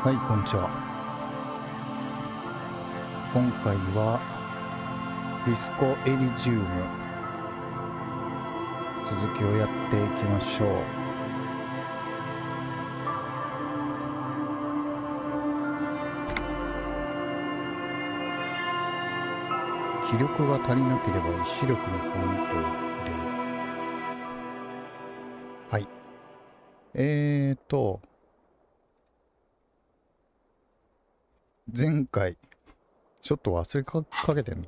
はい、こんにちは。今回はディスコエリジウム続きをやっていきましょう。気力が足りなければ意志力にポイントを入れる。はい。前回ちょっと忘れかけてんの。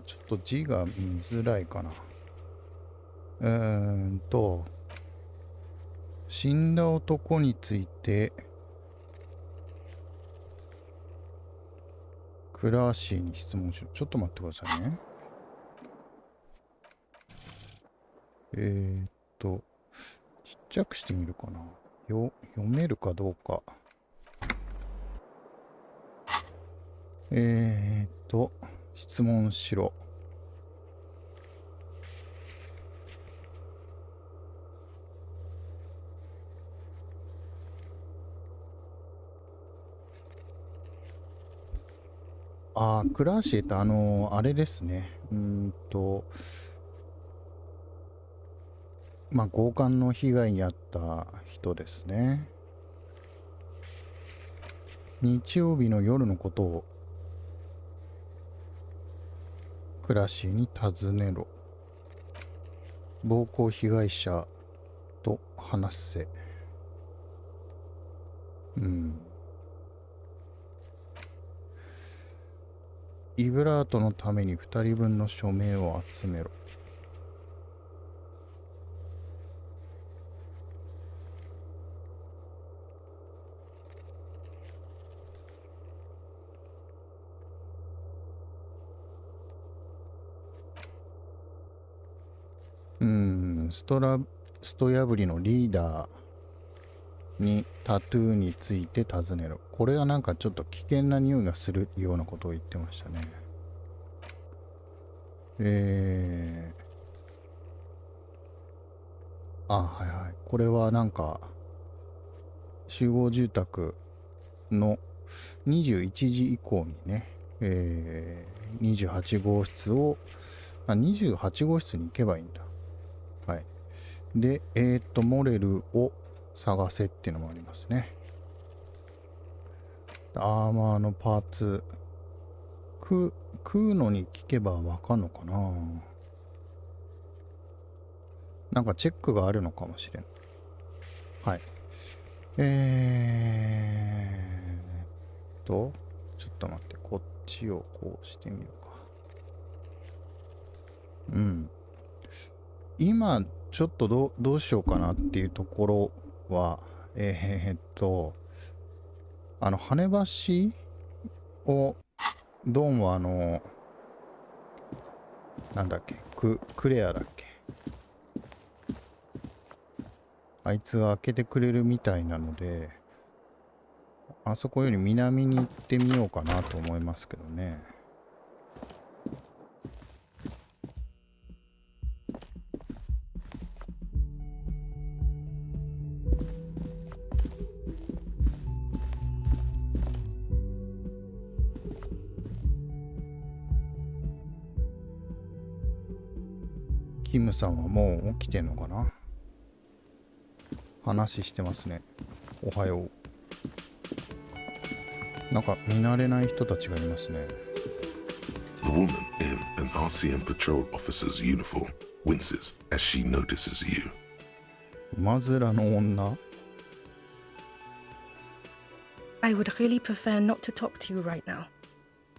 ちょっと字が見づらいかな。死んだ男についてクラーシーに質問しろ。ちょっと待ってくださいね。ちっちゃくしてみるかな。読めるかどうか。質問しろ。クラーシーってあれですね。強姦の被害に遭った人ですね。日曜日の夜のことをクラシーに尋ねろ。暴行被害者と話せ。イブラートのために2人分の署名を集めろ。スト破りのリーダーにタトゥーについて尋ねろ。これはなんかちょっと危険な匂いがするようなことを言ってましたね。はいはい。これはなんか集合住宅の21時以降にね、28号室を28号室に行けばいいんだ。はい。で、モレルを探せっていうのもありますね。アーマーのパーツ、食うのに聞けばわかんのかな。なんかチェックがあるのかもしれん。はい。ちょっと待って、こっちをこうしてみるか。今、ちょっとどうしようかなっていうところは、跳ね橋を、どうもなんだっけ、クレアだっけ。あいつが開けてくれるみたいなので、あそこより南に行ってみようかなと思いますけどね。キムさんはもう起きてんのかな。話してますね。おはよう。なんか見慣れない人たちがいますね。 The woman in an RCM patrol officer's uniform winces as she notices you. 馬面の女。 I would really prefer not to talk to you right now.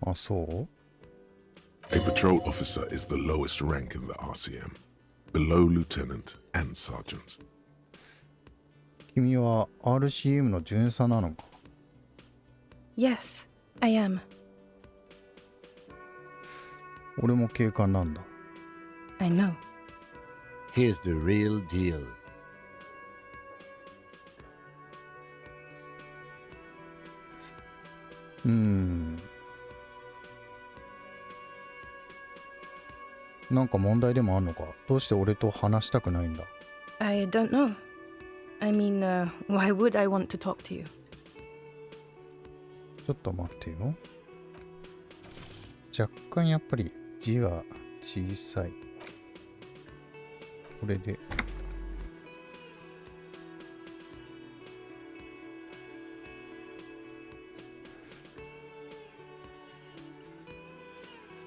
あ、そう。 A patrol officer is the lowest rank in the RCM, below lieutenant and sergeant. 君は RCM の巡査なのか。 Yes, I am. 俺も警官なんだ。 I know. Here's the real deal. なんか問題でもあんのか。どうして俺と話したくないんだ。 I don't know. I mean, why would I want to talk to you? ちょっと待ってよ。若干やっぱり字が小さい。これで。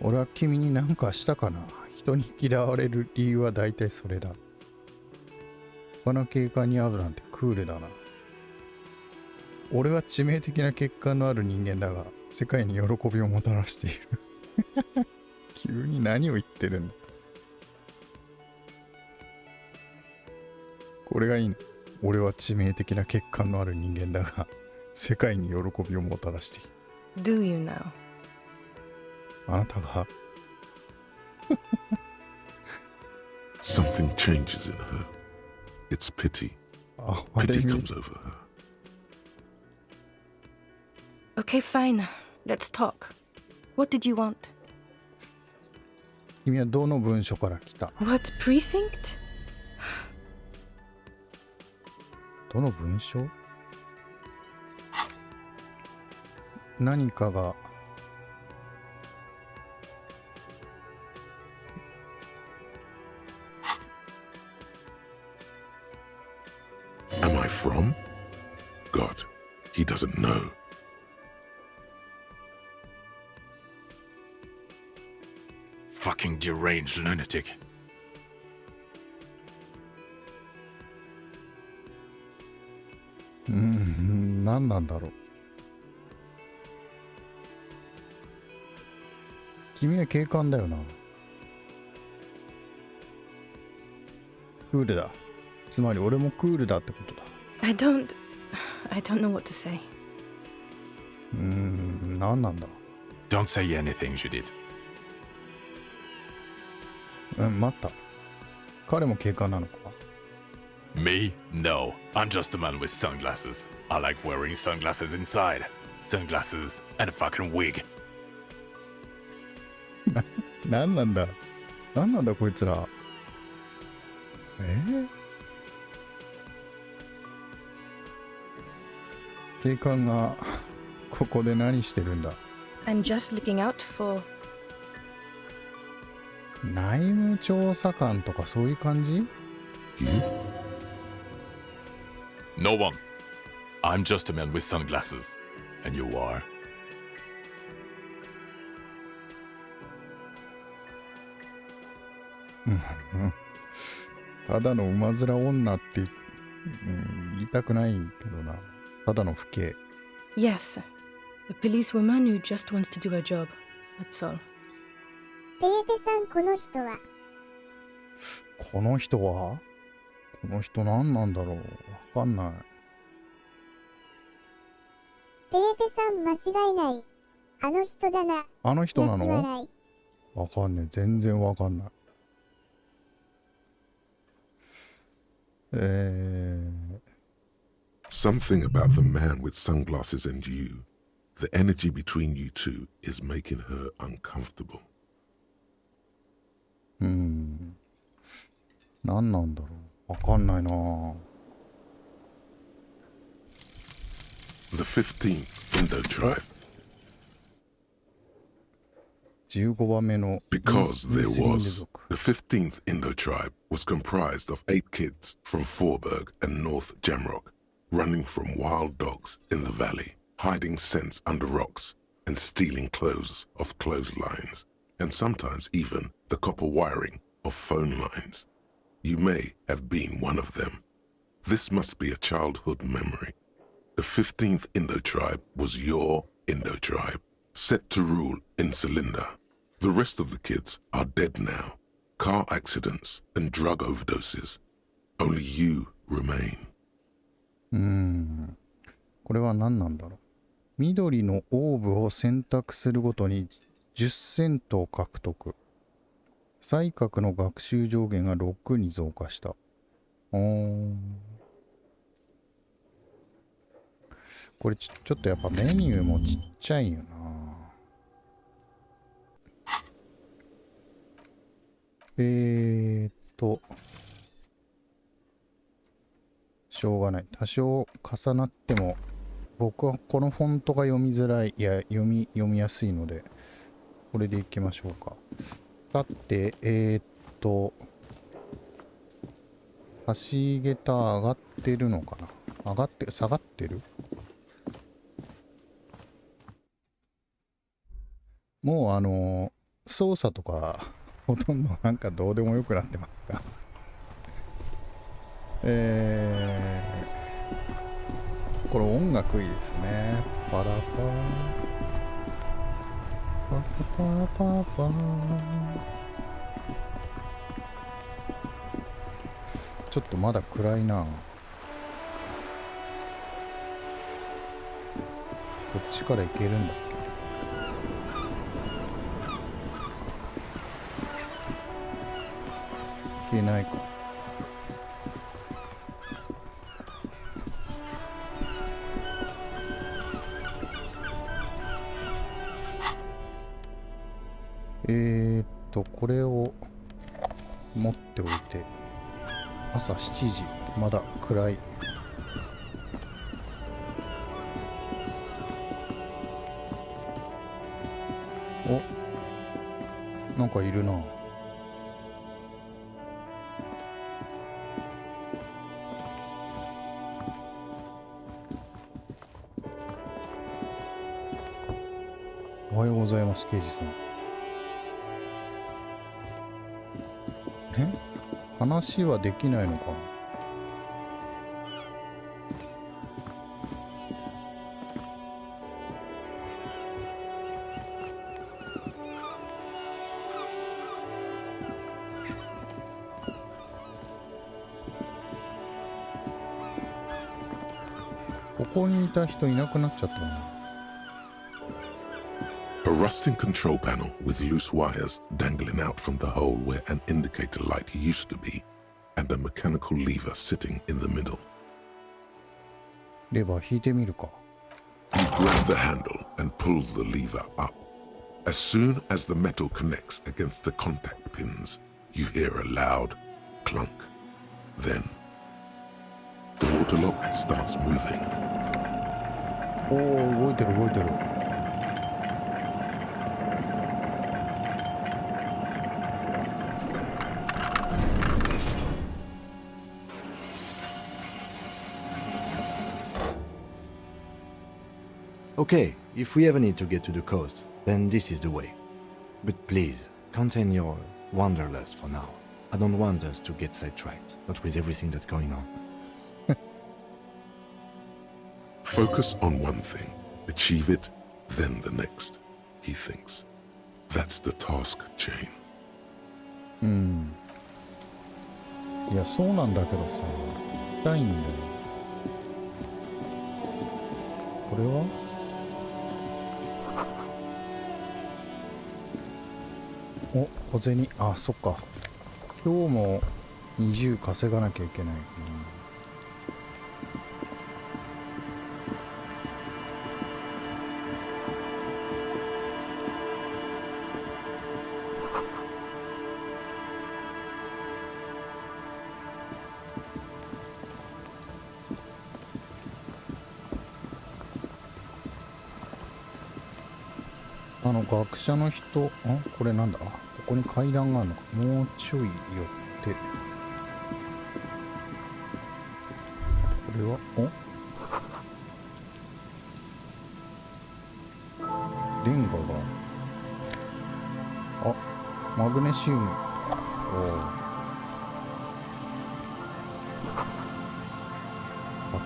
俺は君に何かしたかな。人に嫌われる理由は大体それだ。他の警官に会うなんてクールだな。俺は致命的な欠陥のある人間だが、世界に喜びをもたらしている。急に何を言ってるんだ。これがいいね。俺は致命的な欠陥のある人間だが、世界に喜びをもたらしている。Do you now? あなたがSomething changes in her. It's pity. あれ Pity に comes over her. Okay, fine. Let's talk. What did you want? 君はどの文書から来た？ What precinct? どの文書？何かがAm I from? God, he doesn't know. Fucking deranged lunatic. 何なんだろう。君は警官だよな。クールだ。つまり俺もクールだってことだ。I don't know what to say. 何なんだ。Don't say anything, Judith. 待った。彼も警官なのか？ Me? No. I'm just a man with sunglasses. I like wearing sunglasses inside. Sunglasses and a fucking wig. 何なんだ。何なんだこいつら。警官がここで何してるんだ。 I'm just looking out for. 内務調査官とかそういう感じ？ You? No one. I'm just a man with sunglasses. And you are? ただの馬面女って、言いたくないけどな。ただの不敬。 Yes, a policewoman who just wants to do her job. That's all. ペーペさん、この人は？この人は？この人何なんだろう。わかんない。ペーペさん、間違いない。あの人だな。あの人なの？泣き笑い。わかんねえ。全然わかんない。Something about the man with sunglasses and you. The energy between you two is making her uncomfortable. 何なんだろう。わかんないな。 The 15th Indo tribe. 15番目の Because there インスリンル was. 族。 The 15th Indo tribe was comprised of 8 kids from Forberg and North Jamrock, running from wild dogs in the valley, hiding scents under rocks, and stealing clothes off clotheslines, and sometimes even the copper wiring of phone lines. You may have been one of them. This must be a childhood memory. The 15th Indo tribe was your Indo tribe, set to rule in Cylinder. The rest of the kids are dead now. Car accidents and drug overdoses. Only you remain. これは何なんだろう。緑のオーブを選択するごとに10セントを獲得。才覚の学習上限が6に増加した。これちょっとやっぱメニューもちっちゃいよな。しょうがない。多少重なっても、僕はこのフォントが読みづらい、いや、読みやすいので、これでいきましょうか。さて、橋桁上がってるのかな？上がってる？下がってる？もう操作とか、ほとんどなんかどうでもよくなってますが。これ音楽いいですね。パラパー。パパパパパ。ちょっとまだ暗いな。こっちから行けるんだっけ？行けないか。これを持っておいて、朝7時、まだ暗い。お、なんかいるな。おはようございます、刑事さん。話はできないのかな？ここにいた人いなくなっちゃったな。A rusting control panel with loose wires dangling out from the hole where an indicator light used to be, and a mechanical lever sitting in the middle. レバー引いてみるか。You grab the handle and pull the lever up. As soon as the metal connects against the contact pins, you hear a loud clunk. Then, the water lock starts moving. おお、動いてる動いてる。Okay, if we ever need to get to the coast, then this is the way. But please, contain your wanderlust for now. I don't want us to get sidetracked, not with everything that's going on. Focus on one thing, achieve it, then the next, he thinks. That's the task chain. いや、そうなんだけどさ、痛いんだよ。これはお、小銭、あ、そっか。今日も20稼がなきゃいけない。学者の人、これなんだ？ここに階段があるのか。もうちょい寄って。これは、レンガが。あ、マグネシウム。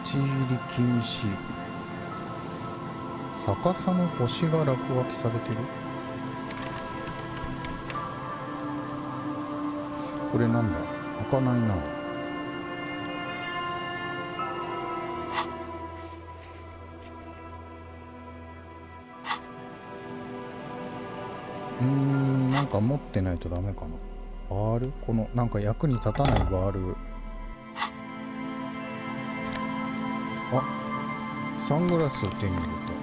立ち入り禁止。逆さの星が落書きされてる。これなんだ？開かないな。なんか持ってないとダメかな。バール？このなんか役に立たないバール。あ、サングラスを手に入れた。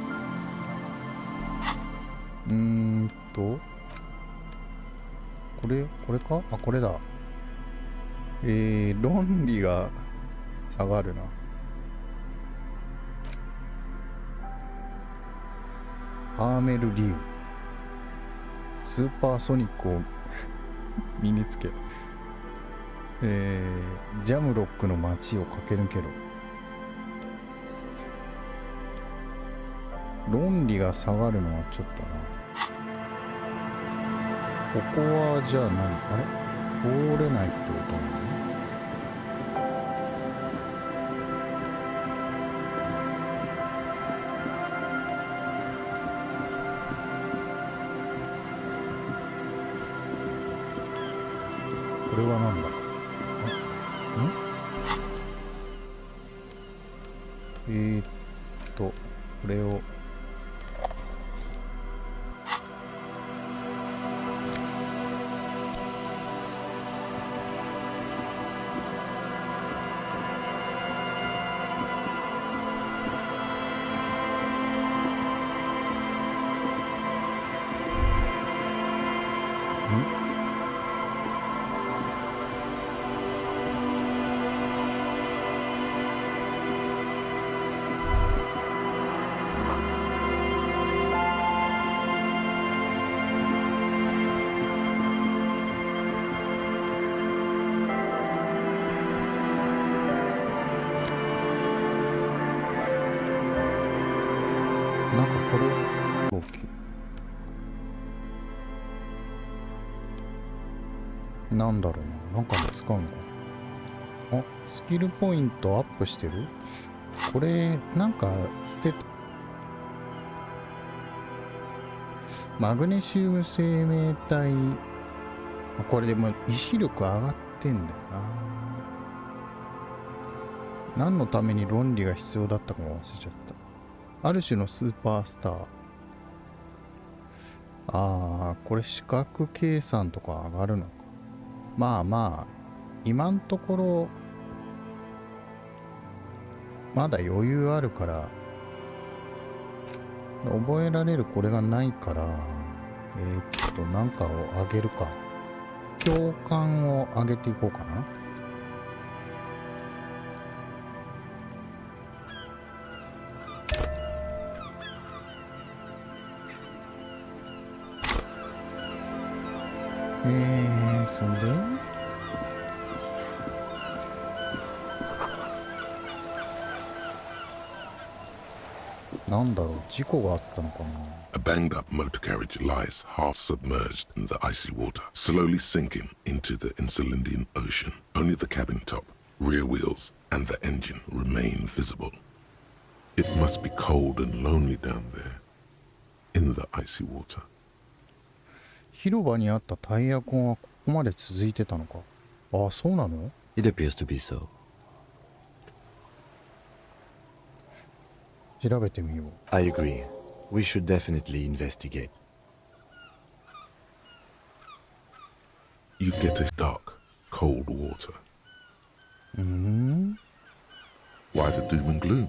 これか？あ、これだ。論理が下がるな。アーメルリュウ。スーパーソニックを身につけ、ジャムロックの街を駆け抜けろ。論理が下がるのはちょっとな。ここはじゃあ何、あれ通れないってことなの？これは何だ？これをなんかこれ OK なんだろうな、なんかで使うのかな。あ、スキルポイントアップしてる。これなんか捨てたマグネシウム生命体。これでも意志力上がってんだよな。何のために論理が必要だったかも忘れちゃった。ある種のスーパースター。ああ、これ視覚計算とか上がるのか。まあまあ、今んところ、まだ余裕あるから、覚えられるこれがないから、なんかを上げるか。共感を上げていこうかな。そんでなんだろう、事故があったのかな。 A banged up motor carriage lies half submerged in the icy water, slowly sinking into the Insulindian Ocean. Only the cabin top, rear wheels, and the engine remain visible. It must be cold and lonely down there, in the icy water. 広場にあったタイヤ痕はここまで続いてたのか。ああ、そうなの？ It appears to be so. 調べてみよう。I agree. We should definitely investigate. You get a dark, cold water. Why the doom and gloom?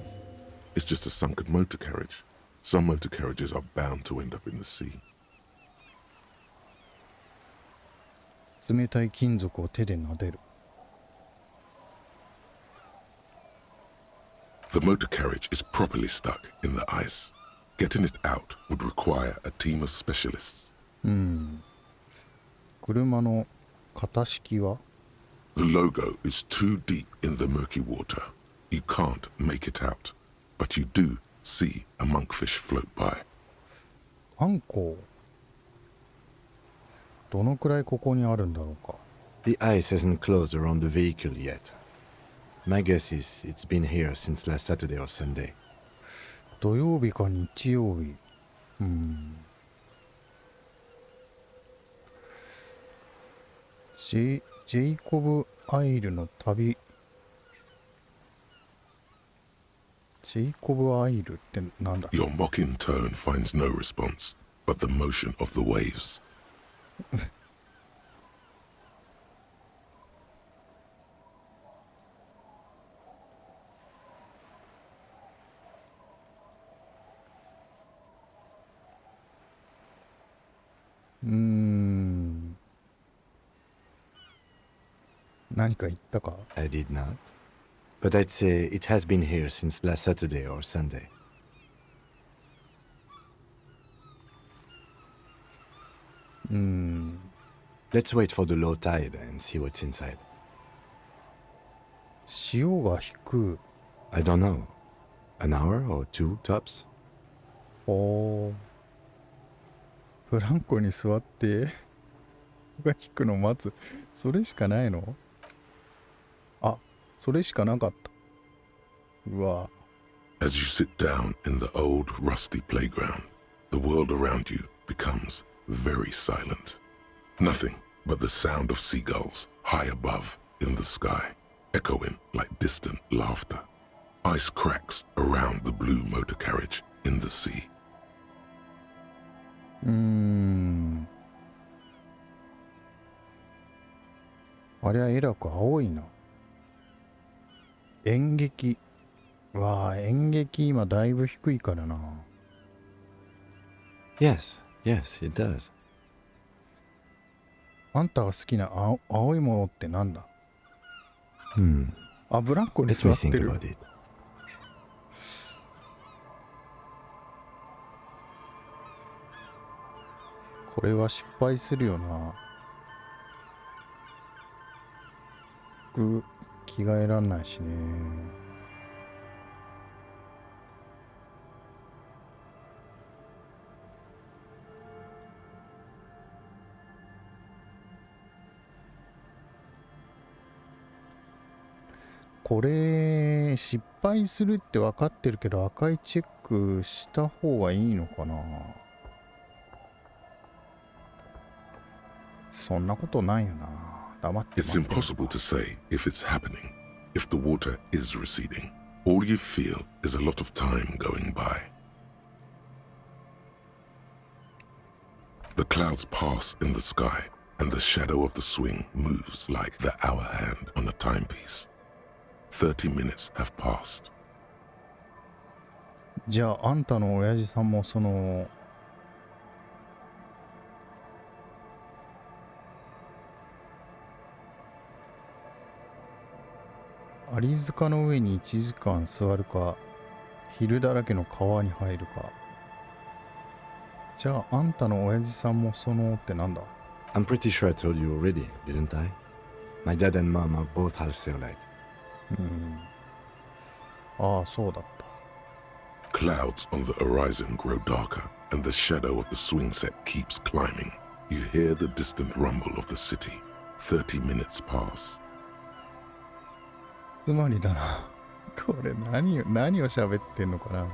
It's just a sunken motor carriage. Some motor carriages are bound to end up in the sea. 冷たい金属を手で撫でる。The motor carriage is properly stuck in the ice. Getting it out would require a team of specialists. 車の型式は？ The logo is too deep in the murky water. You can't make it out, but you do see a monkfish float by. アンコウ。どのくらいここにあるんだろうか。 The ice hasn't closed around the vehicle yet. My guess is it's been here since last Saturday or Sunday. 土曜日か日曜日。ジェイコブ・アイルの旅。ジェイコブ・アイルってなんだ？ Your mocking tone finds no response, but the motion of the waves. 何か言ったか？ I did not. But I'd say it has been here since last Saturday or Sunday. Let's wait for the low tide and see what's inside. 潮が引く。 I don't know. An hour or two tops? おー。ブランコに座ってが引くの待つ。それしかないの？あ、それしかなかった。うわ。As you sit down in the old rusty playground, the world around you becomes very silent. Nothing but the sound of seagulls high above in the sky, echoing like distant laughter. Ice cracks around the blue motor carriage in the sea. あれはえらく青いな。演劇。わあ、演劇今だいぶ低いからな。Yes, it does. あんたが好きな青いものってなんだ？ Hmm. あ、ブランコに Let 座 me って think る。 about it. これは失敗するよな。服着替えらんないしね。これ失敗するって分かってるけど赤いチェックした方がいいのかな。そんなことないよな。黙って It's 待ってる。 impossible to say if it's happening, if the water is receding. All you feel is a lot of time going by. The clouds pass in the sky, and the shadow of the swing moves like the hour hand on a timepiece. 30 minutes have passed. じゃああんたの親父さんもそのアリ塚の上に1時間座るか昼だらけの川に入るか。じゃああんたの親父さんもそのってなんだ？ I'm pretty sure I told you already, didn't I? My dad and mom are both half Seolite. ああ、そうだった。 Clouds on the horizon grow darker, and the shadow of the swing set keeps climbing. You hear the distant rumble of the city. 30 minutes pass. つまりだな。これ何を喋ってんのかな。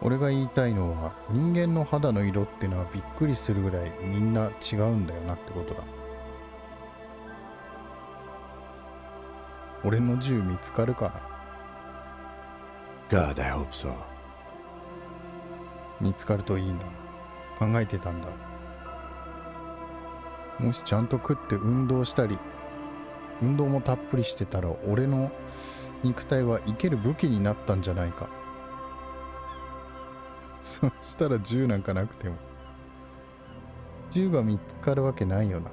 俺が言いたいのは人間の肌の色ってのはびっくりするぐらいみんな違うんだよなってことだ。俺の銃見つかるかな。 God, I hope so. 見つかるといいな。考えてたんだ。もしちゃんと食って運動したり運動もたっぷりしてたら俺の肉体は生ける武器になったんじゃないか。そしたら銃なんかなくても銃が見つかるわけないよな。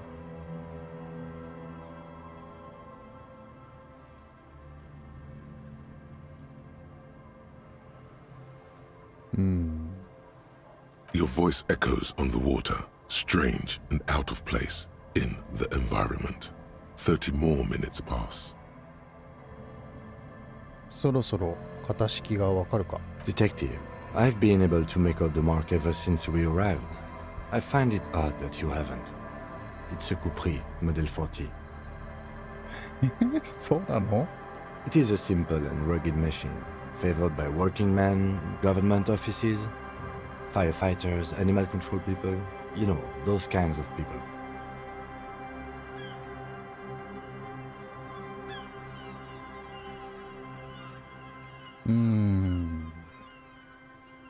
Your voice echoes on the water, strange and out of place in the environment. 30 more minutes pass. そろそろ型式がわかるか。 Detective, I've been able to make out the mark ever since we arrived. I find it odd that you haven't. It's a Capri, Model 40. そうなの？ It is a simple and rugged machine, favored by working men, government offices, firefighters, animal control people, you know, those kinds of people.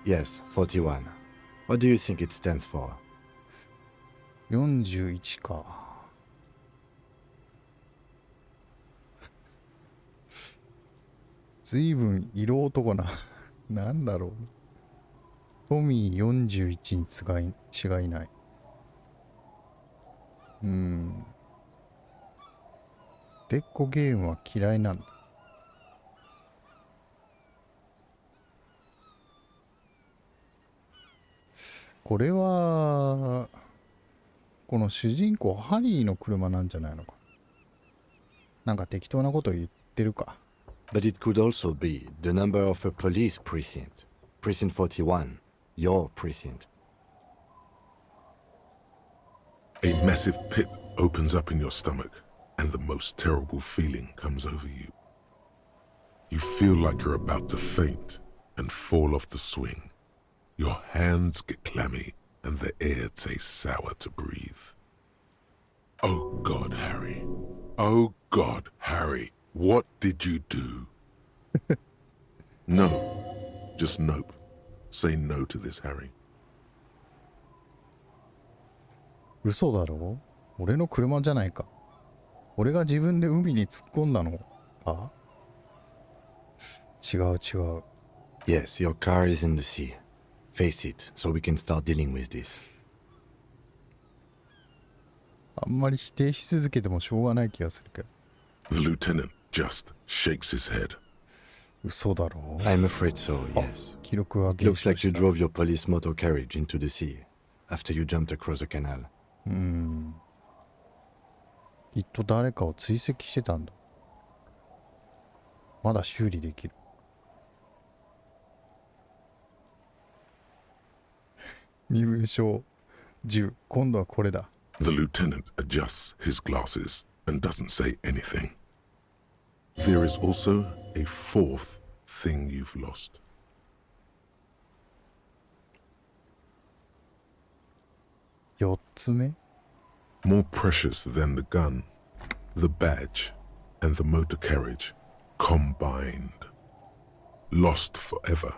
Yes, 41. What do you think it stands for? 41か。ずいぶん色男な。なんだろう。トミー41に違いない。でっこゲームは嫌いなんだ。これはこの主人公ハリーの車なんじゃないのか。なんか適当なこと言ってるか。 But it could also be the number of a police precinct. Precinct 41. Your precinct. A massive pit opens up in your stomach, and the most terrible feeling comes over you. You feel like you're about to faint and fall off the swing. Your hands get clammy, and the air tastes sour to breathe. Oh God, Harry. Oh God, Harry. What did you do? No. Just nope. Say no to this, Harry. 嘘だろ？俺の車じゃないか。俺が自分で海に突っ込んだのか？違う違う。 Yes, your car is in the sea. Face it, so we can start dealing with this. あんまり否定し続けてもしょうがない気がするけど。 The lieutenant just shakes his head. 嘘だろ？ I'm afraid so, yes. 記録は It 減 looks 少 like you した。 drove your police motor carriage into the sea after you jumped across the canal. きっと誰かを追跡してたんだ。まだ修理できる。身分証10。今度はこれだ。 The lieutenant adjusts his glasses and doesn't say anything. There is also a fourth thing you've lost. 4つ目？ More precious than the gun, the badge, and the motor carriage combined. Lost forever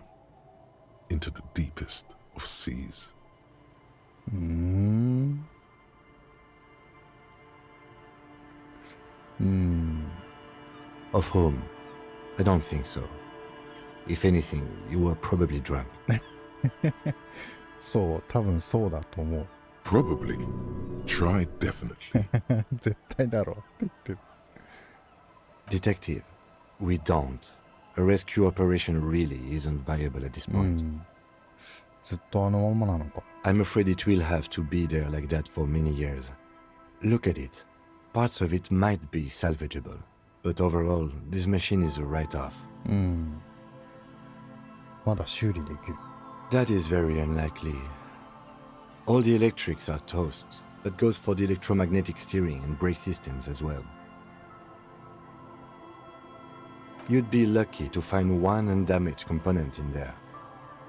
into the deepest of seas. Of whom? I don't think so. If anything, you were probably drunk. そう、多分そうだと思う。 Probably. Try definitely. 絶対だろうって言ってる。 Detective, we don't. A rescue operation really isn't viable at this point. ずっとあのままなのか。 I'm afraid it will have to be there like that for many years. Look at it. Parts of it might be salvageable, but overall, this machine is a write-off. まだ修理できる。 That is very unlikely. All the electrics are toast. That goes for the electromagnetic steering and brake systems as well. You'd be lucky to find one undamaged component in there.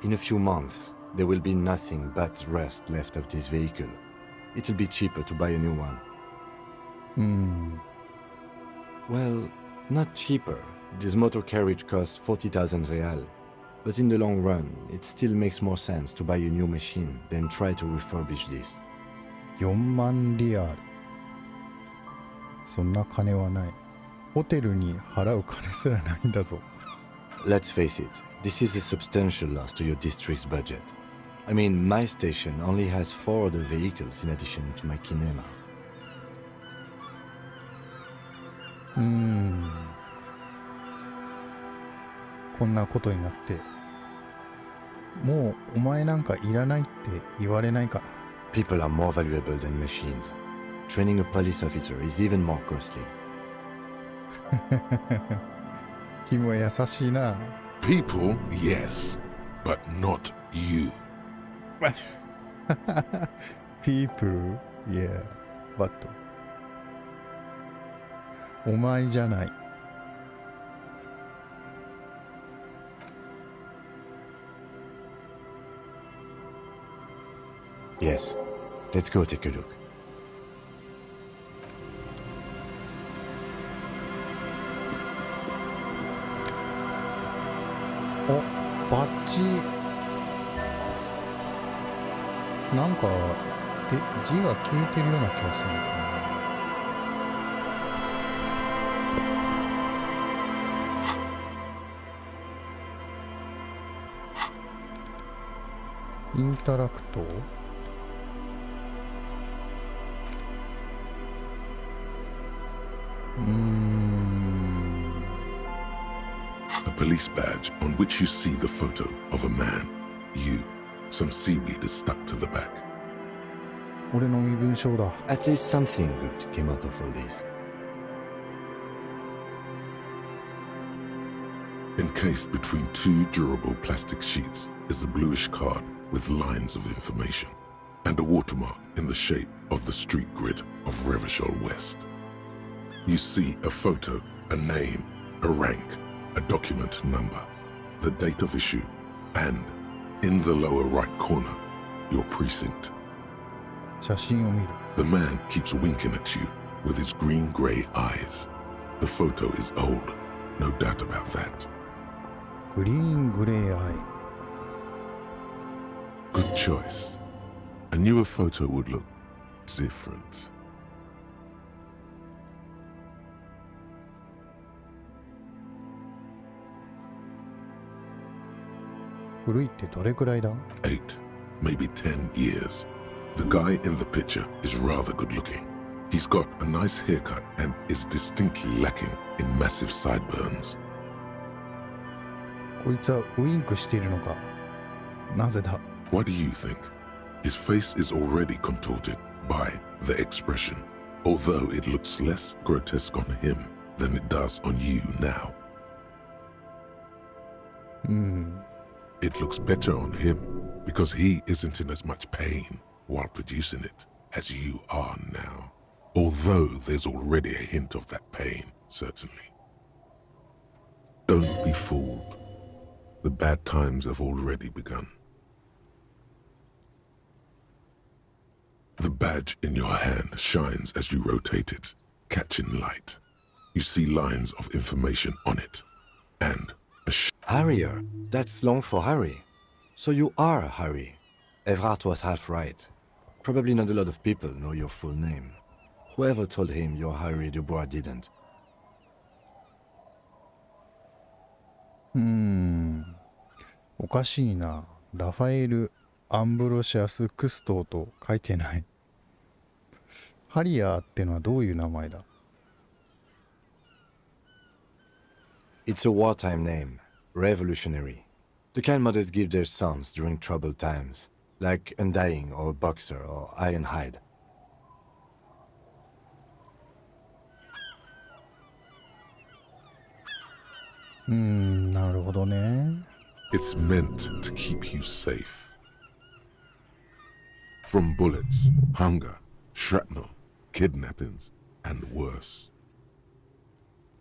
In a few months, there will be nothing but rust left of this vehicle. It'll be cheaper to buy a new one. Well, not cheaper. This motor carriage costs 40,000 real. But in the long run, it still makes more sense to buy a new machine than try to refurbish this. 4万リアル。そんな金はない。ホテルに払う金すらないんだぞ。 Let's face it, this is a substantial loss to your district's budget. I mean, my station only has 4 other vehicles in addition to my kinema. こんなことになって。もうお前なんかいらないって言われないかな。 People are more valuable than machines. Training a police officer is even more costly. 君は優しいな。 People, yes, but not you. People, yeah, but お前じゃない。 Yes, let's go take a look. お、バッジ。なんかで字が消えてるような気がするんだけど。インタラクト。A police badge on which you see the photo of a man, you, Some seaweed is stuck to the back. 俺の身分証だ。 At least something good came out of all this. Encased between two durable plastic sheets is a bluish card with lines of information and a watermark in the shape of the street grid of Revachol West. You see a photo, a name, a rank, a document number, the date of issue, and in the lower right corner, your precinct. 写真を見る。 The man keeps winking at you with his green-gray eyes. The photo is old, no doubt about that. グリーングレーアイ。 Good choice. A newer photo would look different. 古いってどれくらいだ？ 8, maybe 10 years. The guy in the picture is rather good looking. He's got a nice haircut and is distinctly lacking in massive sideburns. こいつはウインクしているのか。なぜだ？ What do you think? His face is already contorted by the expression, although it looks less grotesque on him than it does on you now. It looks better on him because he isn't in as much pain while producing it as you are now. Although there's already a hint of that pain, certainly. Don't be fooled. The bad times have already begun. The badge in your hand shines as you rotate it, catching light. You see lines of information on it, and a Harrier. That's long for Harry. So you are Harry. Evrard was half right. Probably not a lot of people know your full name. Whoever told him you're Harry Dubois didn't. おかしいな。ラファエル・アンブロシアス・クストーと書いてない。ハリアーってのはどういう名前だ？ It's a wartime name. Revolutionary. The kind mothers give their sons during troubled times, like Undying or Boxer or Ironhide. なるほどね。 It's meant to keep you safe. From bullets, hunger, shrapnel, kidnappings, and worse.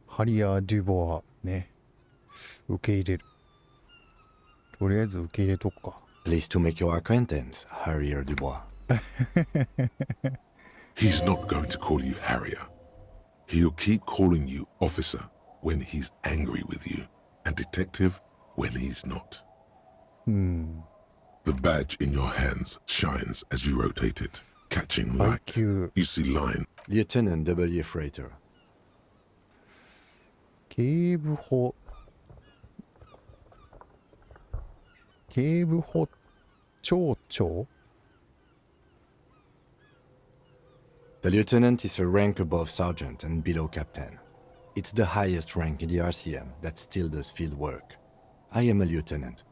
ハリアー・デュボアね。受け入れる。とりあえず受け入れとくか。 Pleased to make your acquaintance, Harrier Dubois. He's not going to call you Harrier. He'll keep calling you officer when he's angry with you, and detective when he's not. The badge in your hands shines as you rotate it, catching light. IQ. You see line. Lieutenant W. Freighter. 警部補庁長 The lieutenant is a rank above sergeant and below captain. It's the highest rank in the RCM that still does field work. I am a lieutenant.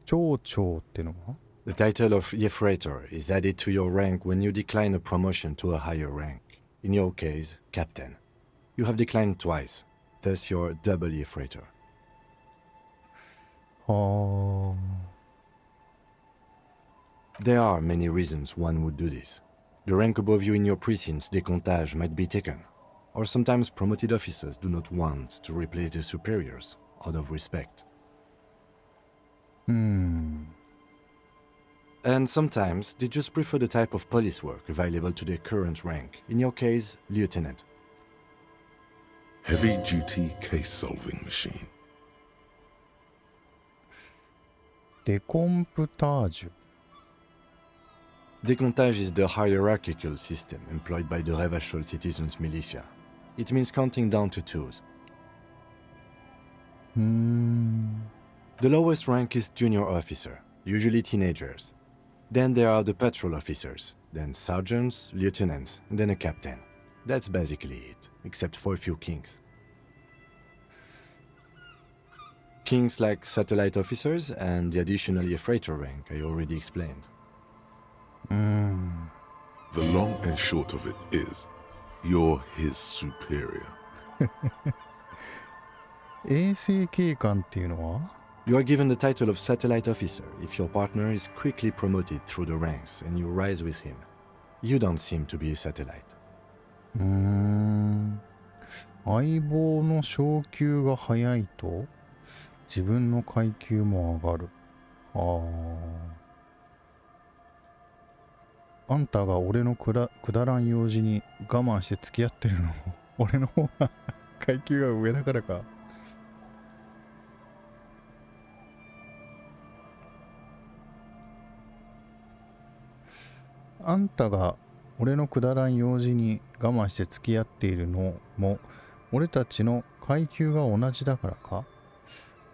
庁長ってのは The title of Yefreitor is added to your rank when you decline a promotion to a higher rank. In your case, captain. You have declined twice, thus you're double Yefreitor. はあ There are many reasons one would do this. The rank above you in your precinct's décomptage might be taken, or sometimes promoted officers do not want to replace their superiors out of respect. And sometimes they just prefer the type of police work available to their current rank, in your case, lieutenant. Heavy-duty case-solving machine. デコンプタージュ Décomptage is the hierarchical system employed by the Revachol citizens militia. It means counting down to twos. The lowest rank is junior officer, usually teenagers. Then there are the patrol officers, then sergeants, lieutenants, and then a captain. That's basically it, except for a few kinks. Kings like satellite officers and the additionally a freighter rank I already explained. The long and short of it is, you're his superior. 衛生警官っていうのは You are given the title of satellite officer if your partner is quickly promoted through the ranks and you rise with him. You don't seem to be a satellite. 相棒の昇級が早いと自分の階級も上がる。あんたが俺のくだらん用事に我慢して付き合ってるのも俺の方が階級が上だからか。あんたが俺のくだらん用事に我慢して付き合っているのも俺たちの階級が同じだからか。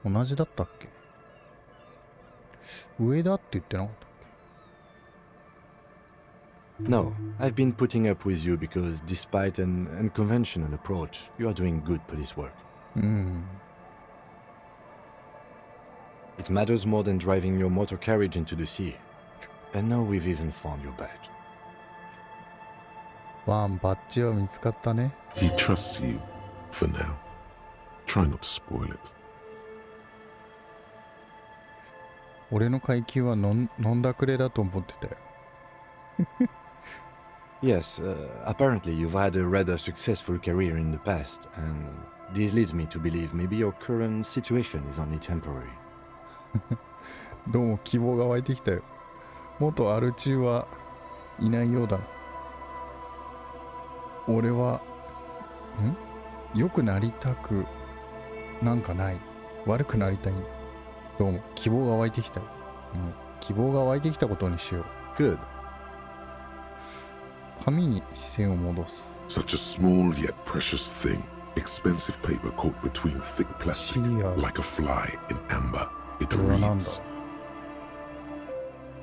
同じだったっけ。上だって言ってなかったっけ。 No, I've been putting up with you because despite an unconventional approach, you are doing good police work. It matters more than driving your motor carriage into the sea. And now we've even found your badge. ワン、バッジは見つかったね。 He trusts you, for now. Try not to spoil it. 俺の階級は飲んだくれだと思ってたよ。Yes, apparently you've had a rather successful career in the past, and this leads me to believe maybe your current situation is only temporary. どうも希望が湧いてきたよ。元アル中はいないようだ。俺は良くなりたくなんかない。悪くなりたいんだ。どうも希望が湧いてきたよ。希望が湧いてきたことにしよう。 Good. 紙に視線を戻す。 Such a small yet precious thing. Expensive paper caught between thick plastic, like a fly in amber. It これはなんだ。 reads.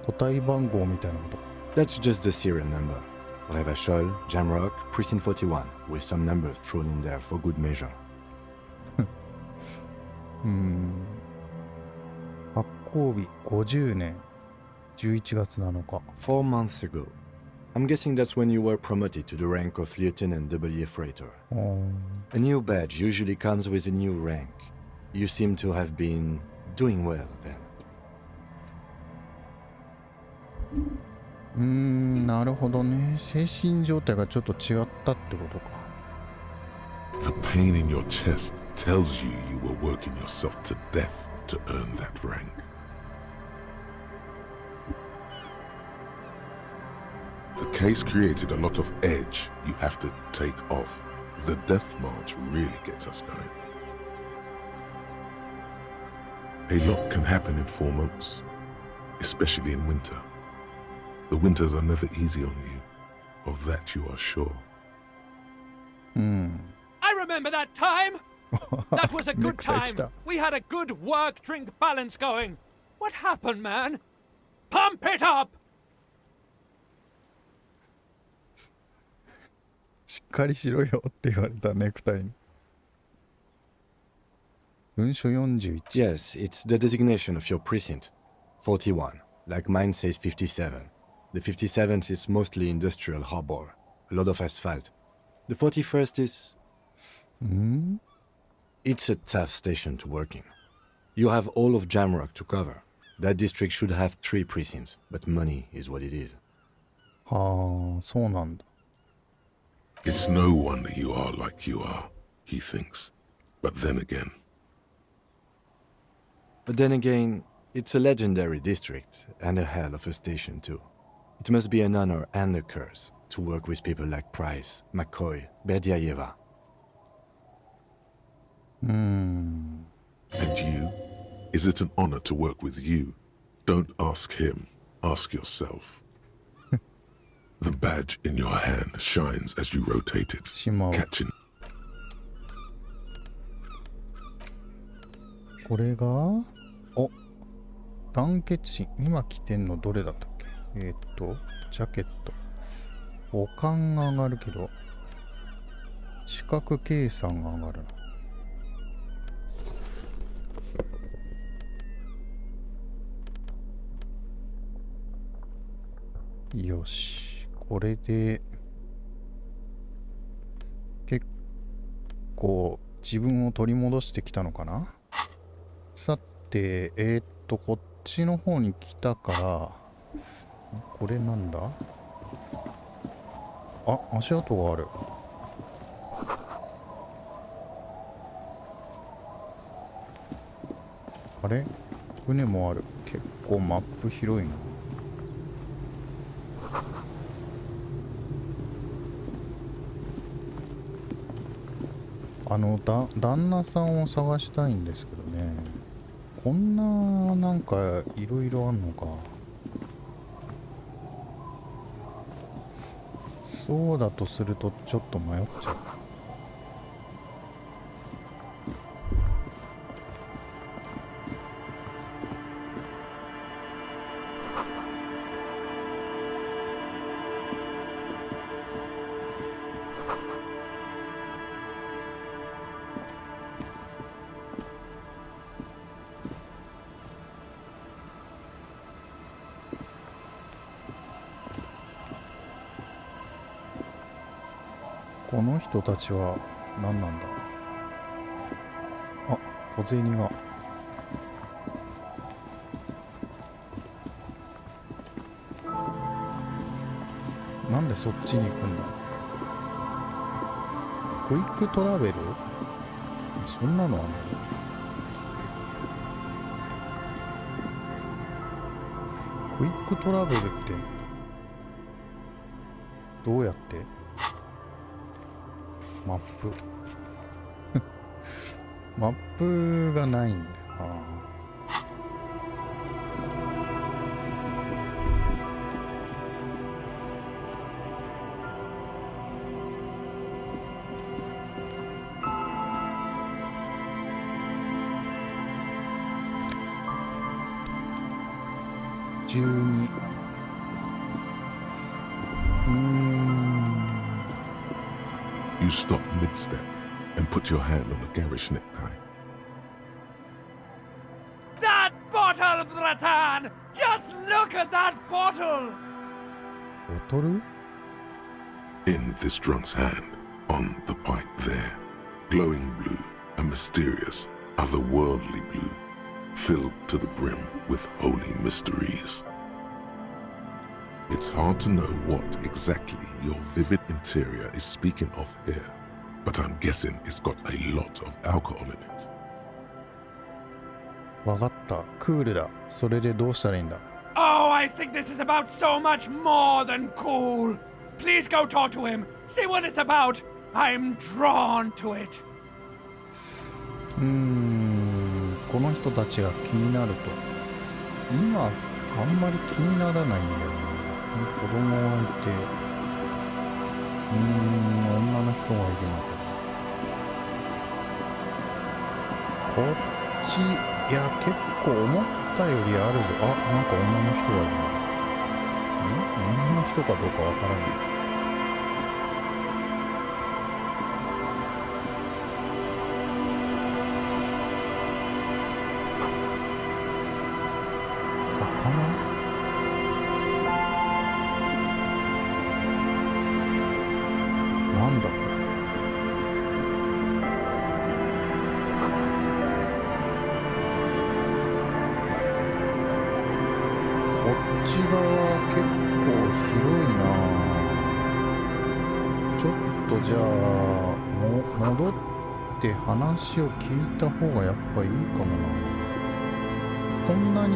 個体番号みたいなことか。 That's just the serial number. Revachol, Jamrock, Precinct 41, with some numbers thrown in there for good measure. 発行日50年11月7日。 4 months ago. I'm guessing that's when you were promoted to the rank of Lieutenant W. Freighter. A new badge usually comes with a new rank. You seem to have been doing well then. なるほどね。精神状態がちょっと違ったってことか。 The pain in your chest tells you you were working yourself to death to earn that rank. The case created a lot of edge you have to take off. The death march really gets us going. A lot can happen in 4 months, especially in winter. The winters are never easy on you. Of that you are sure. I remember that time! That was a good time! We had a good work-drink balance going! What happened, man? Pump it up! しっかりしろよって言われたネクタイに。文書41。 Yes, it's the designation of your precinct. 41, like mine says 57. The 57th is mostly industrial harbor, a lot of asphalt. The 41st is... It's a tough station to work in. You have all of Jamrock to cover. That district should have 3 precincts, but money is what it is. はあ、そうなんだ。 It's no wonder you are like you are, he thinks. But then again, it's a legendary district, and a hell of a station too. It must be an honor and a curse to work with people like Price, McCoy, Berdiaeva. and you? Is it an honor to work with you? Don't ask him, ask yourself. The badge in your hand shines as you rotate it, しまう。 catching. これがお団結心。今着てんのどれだったっけ。ジャケット。おかんが上がるけど視覚計算が上がるな。よし、これで結構自分を取り戻してきたのかな。さてこっちの方に来たから、これなんだ。あ、足跡がある。あれ、船もある。結構マップ広いな。旦那さんを探したいんですけどね。こんななんかいろいろあんのか。そうだとするとちょっと迷っちゃう。この人たちは何なんだ。あ、小銭が。なんでそっちに行くんだ。クイックトラベル、そんなのあるの。クイックトラベルってどうやって。マップマップがないんだよな。12。You stop mid-step and put your hand on the garish necktie. That bottle, Bratan! Just look at that bottle! ボトル。 In this drunk's hand, on the pipe there, glowing blue, a mysterious, otherworldly blue, filled to the brim with holy mysteries. It's hard to know what exactly your vivid interior is speaking of here, but I'm guessing it's got a lot of alcohol in it. わかった。クールだ。それでどうしたらいいんだ。 Oh, I think this is about so much more than cool. Please go talk to him. See what it's about. I'm drawn to it. この人たちが気になると。今、あんまり気にならないんだよな。子供がいて、女の人がいるのかな。こっち、いや、結構思ったよりあるぞ。あ、なんか女の人がいるな。女の人かどうかわからない。なんだこれ。こっち側結構広いな。ちょっとじゃあ戻って話を聞いた方がやっぱいいかもな。こんなに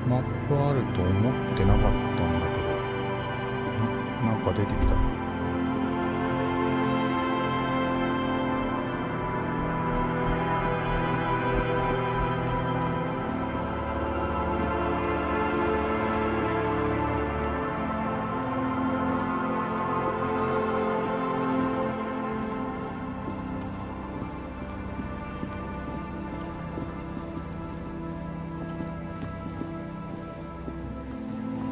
マップあると思ってなかったんだけど。なんか出てきた。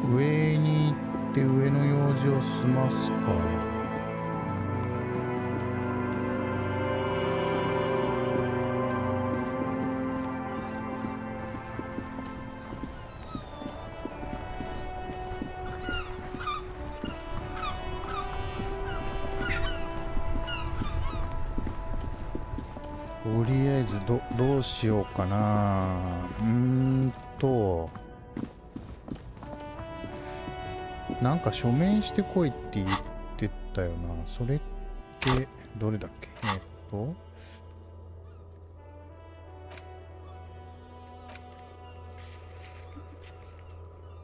上に行って上の用事を済ますか。とりあえずどうしようかな。なんか書面してこいって言ってたよな。それってどれだっけ。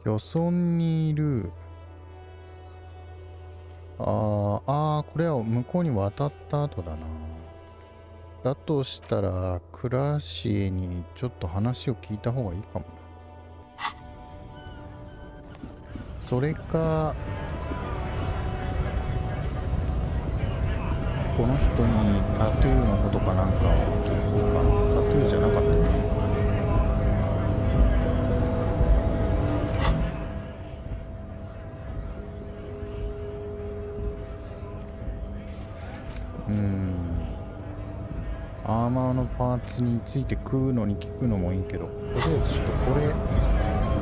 漁村にいるこれは向こうに渡った後だな。だとしたらクラシエにちょっと話を聞いた方がいいかもな。それかこの人にタトゥーのことかなんかを聞こうか。タトゥーじゃなかったよね。アーマーのパーツについて食うのに聞くのもいいけど、とりあえずちょっとこれ、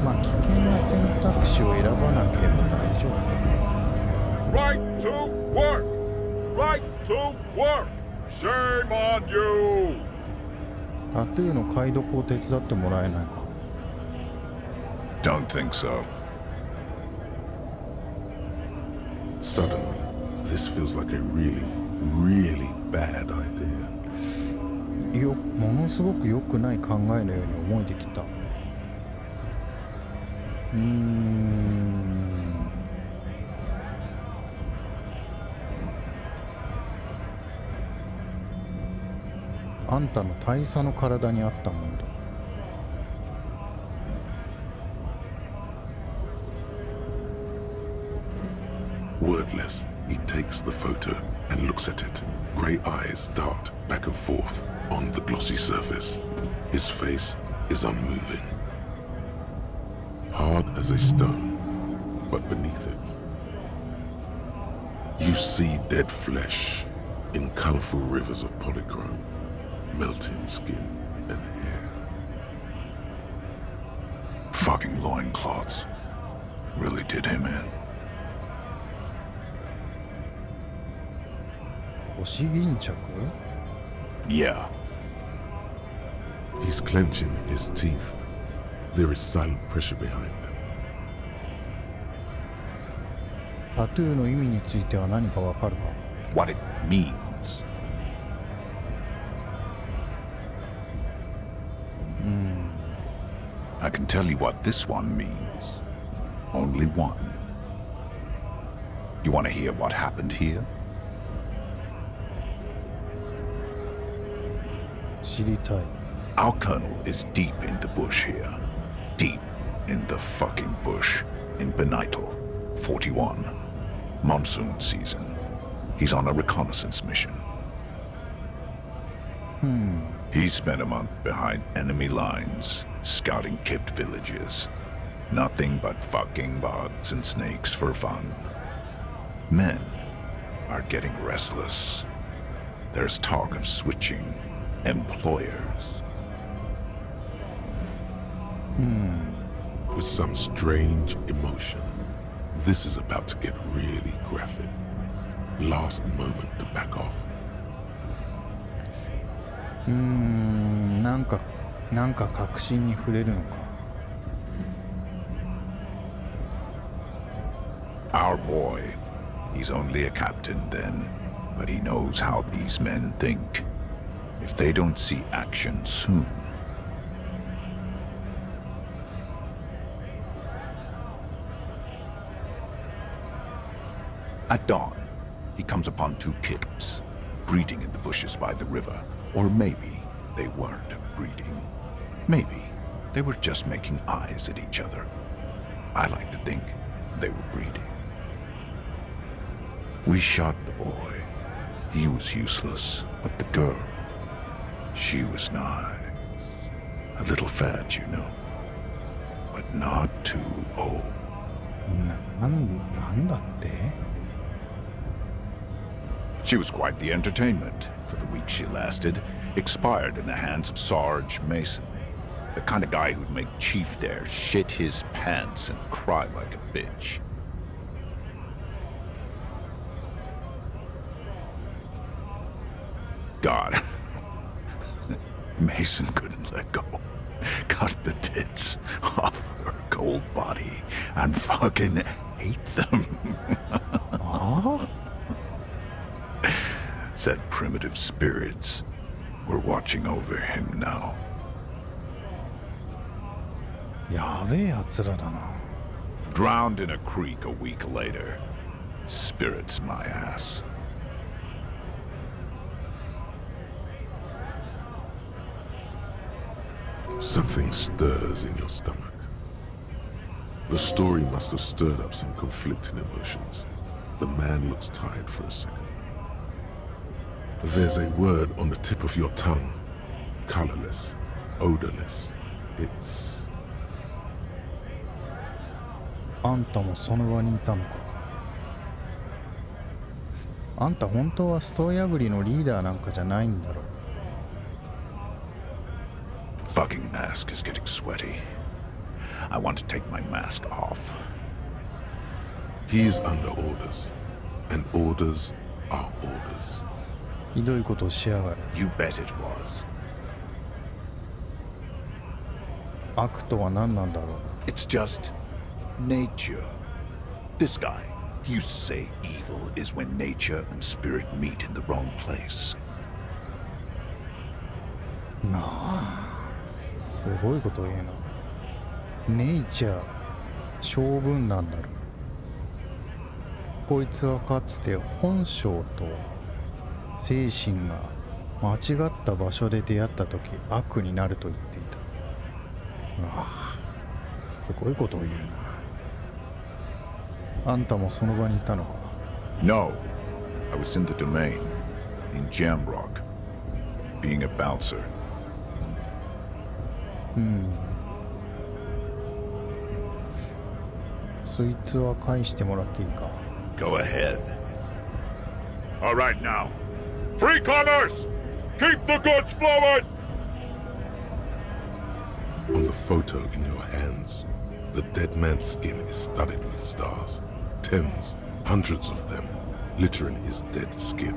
まあ危険な選択肢を選ばなければ大丈夫かな。Right to work! Right to work! Shame on you! タトゥーの解読を手伝ってもらえないか。Don't think so. Suddenly, this feels like a really, really bad idea. ものすごく良くない考えのように思えてきた。あんたの大佐の体にあったものだ。Wordless, he takes the photo and looks at it. Grey eyes dart back and forth on the glossy surface. His face is unmoving. Hard as a stone, but beneath it, you see dead flesh in colorful rivers of polychrome, melted skin and hair. Fucking loincloths really did him in. 腰巾着 Yeah. He's clenching his teeth. There is silent pressure behind them. タトゥーの意味については何かわかるか。 What it means. I can tell you what this one means. Only one. You want to hear what happened here? 知りたい。 Our colonel is deep in the bush here. Deep in the fucking bush. In Benital, 41. Monsoon season. He's on a reconnaissance mission. He spent a month behind enemy lines, scouting kipped villages. Nothing but fucking bugs and snakes for fun. Men are getting restless. There's talk of switching employers. With some strange emotion, this is about to get really graphic. Last moment to back off. なんか確信に触れるのか。 Our boy, he's only a captain then, but he knows how these men think. If they don't see action soon. At dawn, he comes upon two kids, breeding in the bushes by the river. Or maybe they weren't breeding. Maybe they were just making eyes at each other. I like to think they were breeding. We shot the boy. He was useless, but the girl, she was nice. A little fat, you know, but not too old. なんだって She was quite the entertainment for the week she lasted. Expired in the hands of Sarge Mason, the kind of guy who'd make Chief there shit his pants and cry like a bitch. God, Mason couldn't let go. Cut the tits off her cold body and fucking ate them. Said primitive spirits were watching over him now. やべえやつらだな。 Drowned in a creek a week later. Spirits my ass. Something stirs in your stomach. The story must have stirred up some conflicting emotions. The man looks tired for a second. There's a word on the tip of your tongue. Colorless, odorless. It's... あんたもその場にいたのか。あんた本当はストー破りのリーダーなんかじゃないんだろ。Fucking mask is getting sweaty. I want to take my mask off. He's under orders. And orders are orders. ひどいことをしやがる。 You bet it was. 悪とは何なんだろうな。 It's just nature. This guy, he used to say evil is when nature and spirit meet in the wrong place. なあ、すごいことを言うな。ネイチャー、性分なんだろう。こいつはかつて本性と精神が間違った場所で出会った時悪になると言っていた。うわあ、すごいことを言うな。あんたもその場にいたのか。 No, I was in the domain, in Jamrock, being a bouncer. そいつは返してもらっていいか。 Go ahead. All right now. Free commerce! Keep the goods flowing! On the photo in your hands, the dead man's skin is studded with stars. Tens, hundreds of them, littering his dead skin.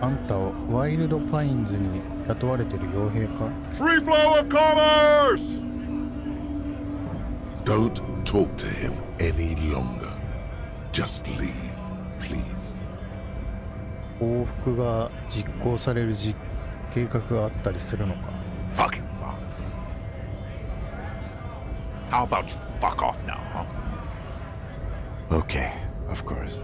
あんたはワイルドパインズに雇われてる傭兵か？ Free flow of commerce! Don't talk to him any longer. Just leave, please. 報復が実行される計画があったりするのか？ Fucking Bob. How about you fuck off now, huh? Okay, of course.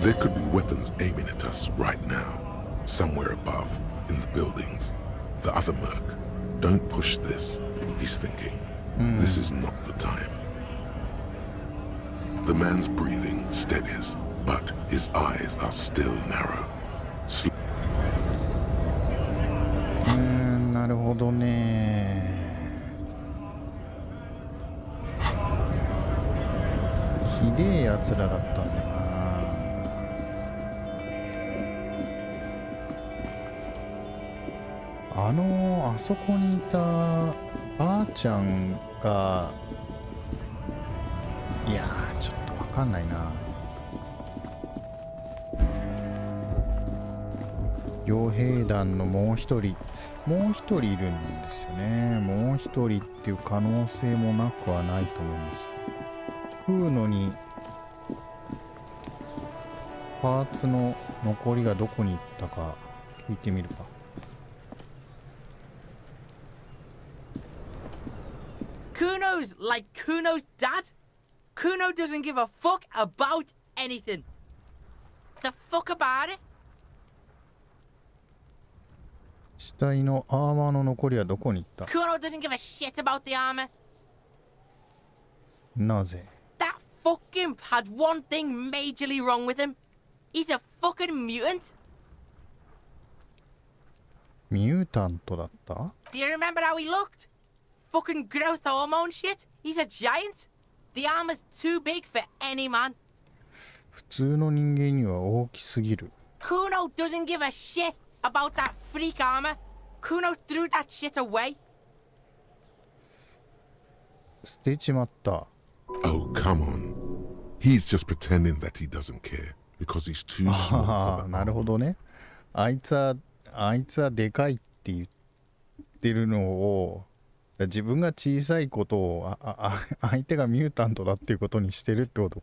There could be weapons aiming at us right now, somewhere above, in the buildings. The other merc. Don't push this, he's thinking. This is not the time. The man's breathing steadies, but his eyes are still narrow. なるほどね。ひでえやつらだったんだな。あそこにいたばあちゃんが、いやーちょっとわかんないな。傭兵団のもう一人いるんですよね。もう一人っていう可能性もなくはないと思うんです。食うのにパーツの残りがどこに行ったか聞いてみるか。Kuno's like Kuno's dad. Kuno doesn't give a fuck about anything. The fuck about it? 死体のアーマーの残りはどこに行った？ Kuno doesn't give a shit about the armor. なぜ？ That fuck imp had one thing majorly wrong with him. He's a fucking mutant. ミュータントだった？ Do you remember how he looked? Fucking growth hormone shit. He's a giant. The armor's too big for any man. 普通の人間には大きすぎる。 Kuno doesn't give a shit about that freak armor. Kuno threw that shit away. 捨てちまった。 Oh, come on. He's just pretending that he doesn't care because he's too small あ for あ、 the なるほどね。あいつはでかいって言ってるのを、自分が小さいことを相手がミュータントだっていうことにしてるってこと。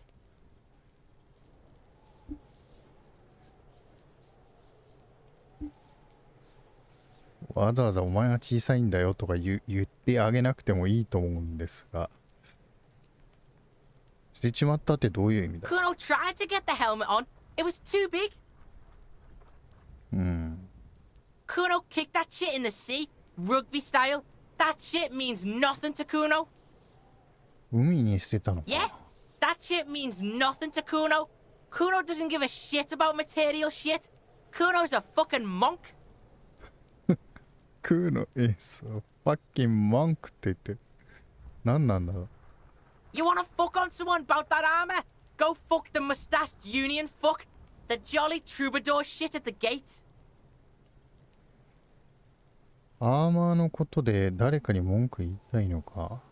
わざわざお前が小さいんだよとか言ってあげなくてもいいと思うんですが、してちまったってどういう意味だ。 Kuno tried to get the helmet on. It was too big. うん。 Kuno kicked that shit in the sea, rugby style. That shit means nothing to Kuno. 海に捨てたのか。 Yeah, that shit means nothing to Kuno. Kuno doesn't give a shit about material shit. Kuno's a fucking monk. クーのエースをファッキンマンクって言ってる。何なんだろう。 You wanna fuck on someone about that armor? Go fuck the mustached union fuck. The jolly troubadour shit at the gate. アーマーのことで誰かに文句言いたいのか。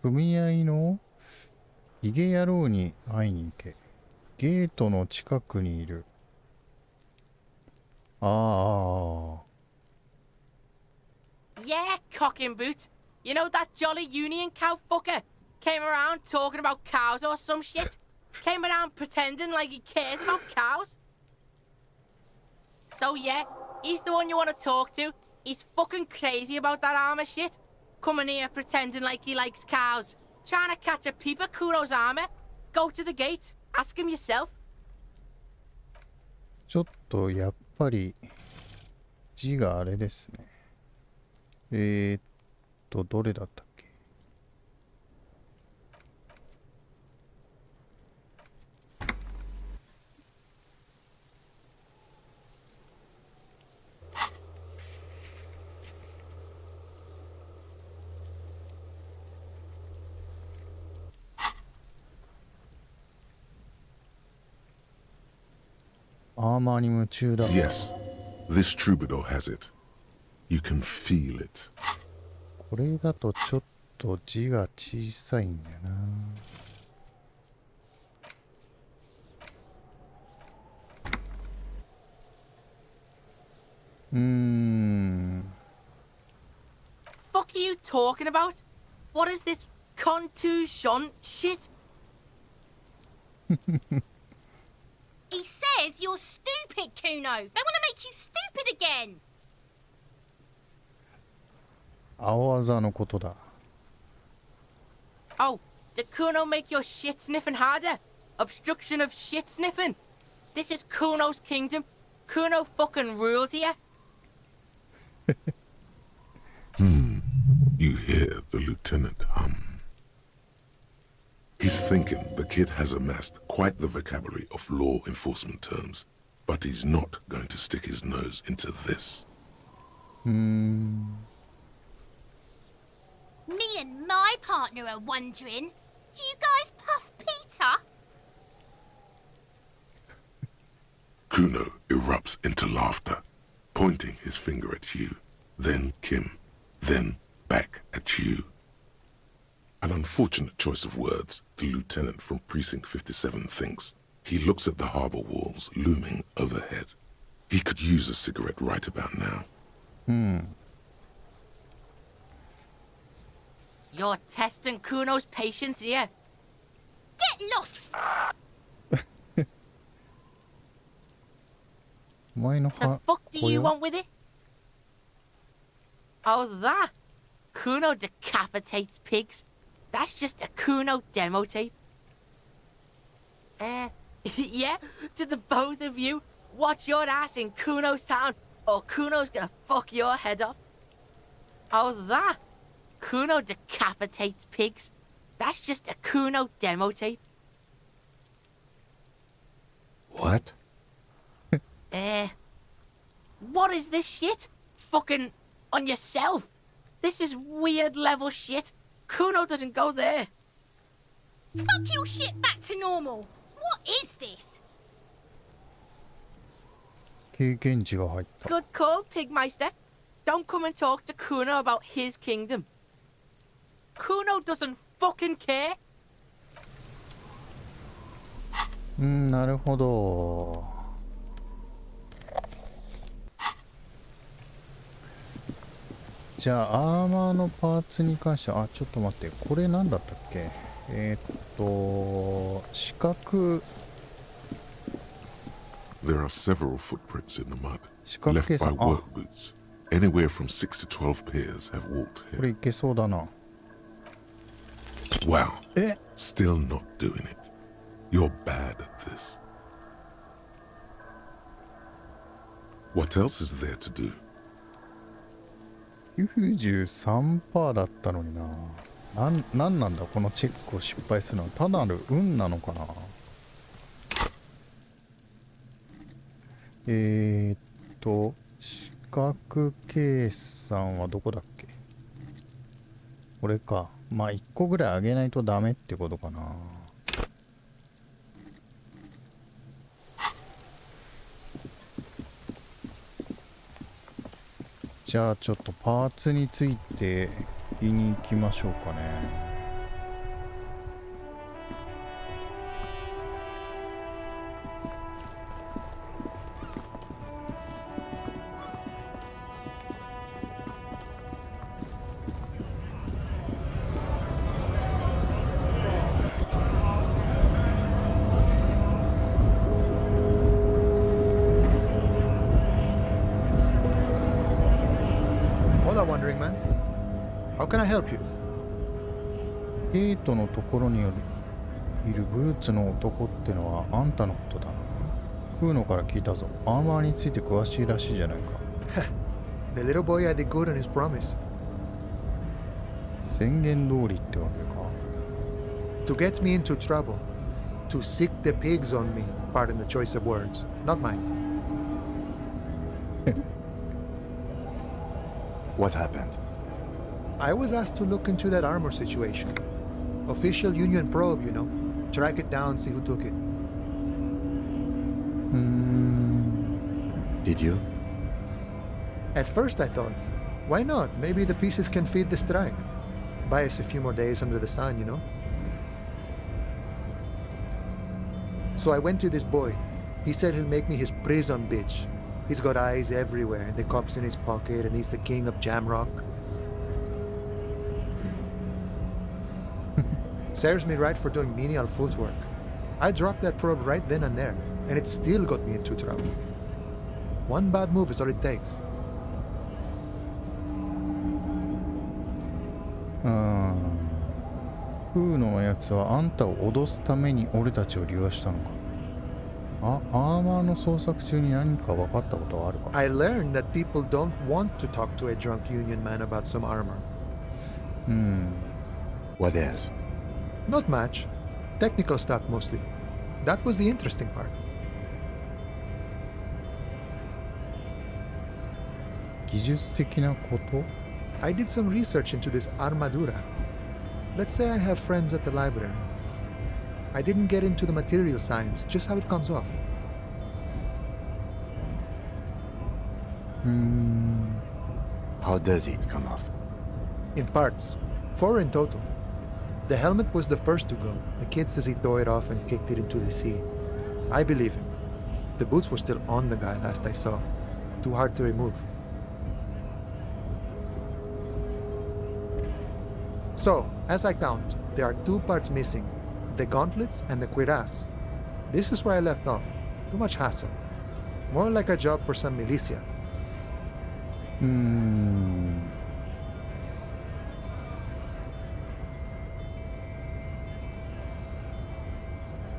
組合のヒゲ野郎に会いに行け。ゲートの近くにいる。ああ。 Yeah, cock and boot. You know that jolly union cow fucker? Came around talking about cows or some shit. Came around pretending like he cares about cows. So yeah, he's the one you want to talk to. He's fucking crazy about that armor shit. Coming here pretending like he likes cows. Trying to catch a peep at Kuro's armor. Go to the gate. Ask him yourself. ちょっとやっぱり字があれですね。どれだったっけ。アーマーに夢中だ。 Yes, this troubadour has it. You can feel it. これだとちょっと字が小さいんだよな。Fuck are you talking about? What is this contusion shit? He says you're stupid, Kuno. They want to make you stupid again. 青あざのことだ。 Oh, did Kuno make your shit sniffing harder? Obstruction of shit sniffing? This is Kuno's kingdom. Kuno fucking rules here. You hear the lieutenant hum. He's thinking the kid has amassed quite the vocabulary of law enforcement terms, but he's not going to stick his nose into this. Me and my partner are wondering, do you guys puff Peter? Kuno erupts into laughter, pointing his finger at you, then Kim, then back at you. An unfortunate choice of words, the lieutenant from Precinct 57 thinks. He looks at the harbour walls looming overhead. He could use a cigarette right about now. You're testing Kuno's patience here. Get lost, お前の The fuck do you want with it? Oh, that? Kuno decapitates pigs. That's just a Kuno demo tape. Yeah, to the both of you, watch your ass in Kuno's town, or Kuno's gonna fuck your head off. Oh, that? Kuno decapitates pigs. That's just a Kuno demo tape. What? What is this shit? Fucking on yourself. This is weird level shit. Kuno doesn't go there. fuck your shit back to normal. What is this? 経験値が入った。 Good call, Pigmeister. Don't come and talk to Kuno about his kingdom. Kuno doesn't fucking care. なるほど。じゃあアーマーのパーツに関しては、ちょっと待って、これ何だったっけ。四角。 There are several footprints in the mud, 四角 left 計 by 算。 work boots. Anywhere from 6 to 12 pairs have walked これ here. いけそうだな。 Wow, え、 still not doing it. You're bad at this. What else is there to do? 93% だったのにな。なんなんだこのチェックを失敗するのは。単なる運なのかな。四角計算はどこだっけ。これか。まあ1個ぐらい上げないとダメってことかな。じゃあちょっとパーツについて聞きに行きましょうかね。Wandering man. How can I help you? ゲートのところにいるブーツの男ってのはあんたのことだな。クーノから聞いたぞ。アーマーについて詳しいらしいじゃないか。The little boy had the good on his promise. 宣言通りってわけか。To get me into trouble. To sick the pigs on me. Pardon the choice of words. Not mine. What happened? I was asked to look into that armor situation. Official Union probe, you know. Track it down, see who took it. Did you? At first I thought, why not? Maybe the pieces can feed the strike. Buy us a few more days under the sun, you know? So I went to this boy. He said he'll make me his prison bitch. He's got eyes everywhere, and the cops in his pocket, and he's the king of Jamrock. Serves me right for doing menial footwork. I dropped that probe right then and there, and it still got me into trouble. One bad move is all it takes. クーノのやつはあんたを脅すために俺たちを利用したのか。アーマーの捜索中に何か分かったことはあるか。 I learned that people don't want to talk to a drunk Union man about some armor. What else? Not much. Technical stuff mostly. That was the interesting part. 技術的なこと。 I did some research into this armadura. Let's say I have friends at the library. I didn't get into the material science, just how it comes off. How does it come off? In parts. 4 in total. The helmet was the first to go. The kid says he tore it off and kicked it into the sea. I believe him. The boots were still on the guy last I saw. Too hard to remove. So, as I count, there are 2 parts missing. The gauntlets and the cuirass. This is where I left off. Too much hassle. More like a job for some militia.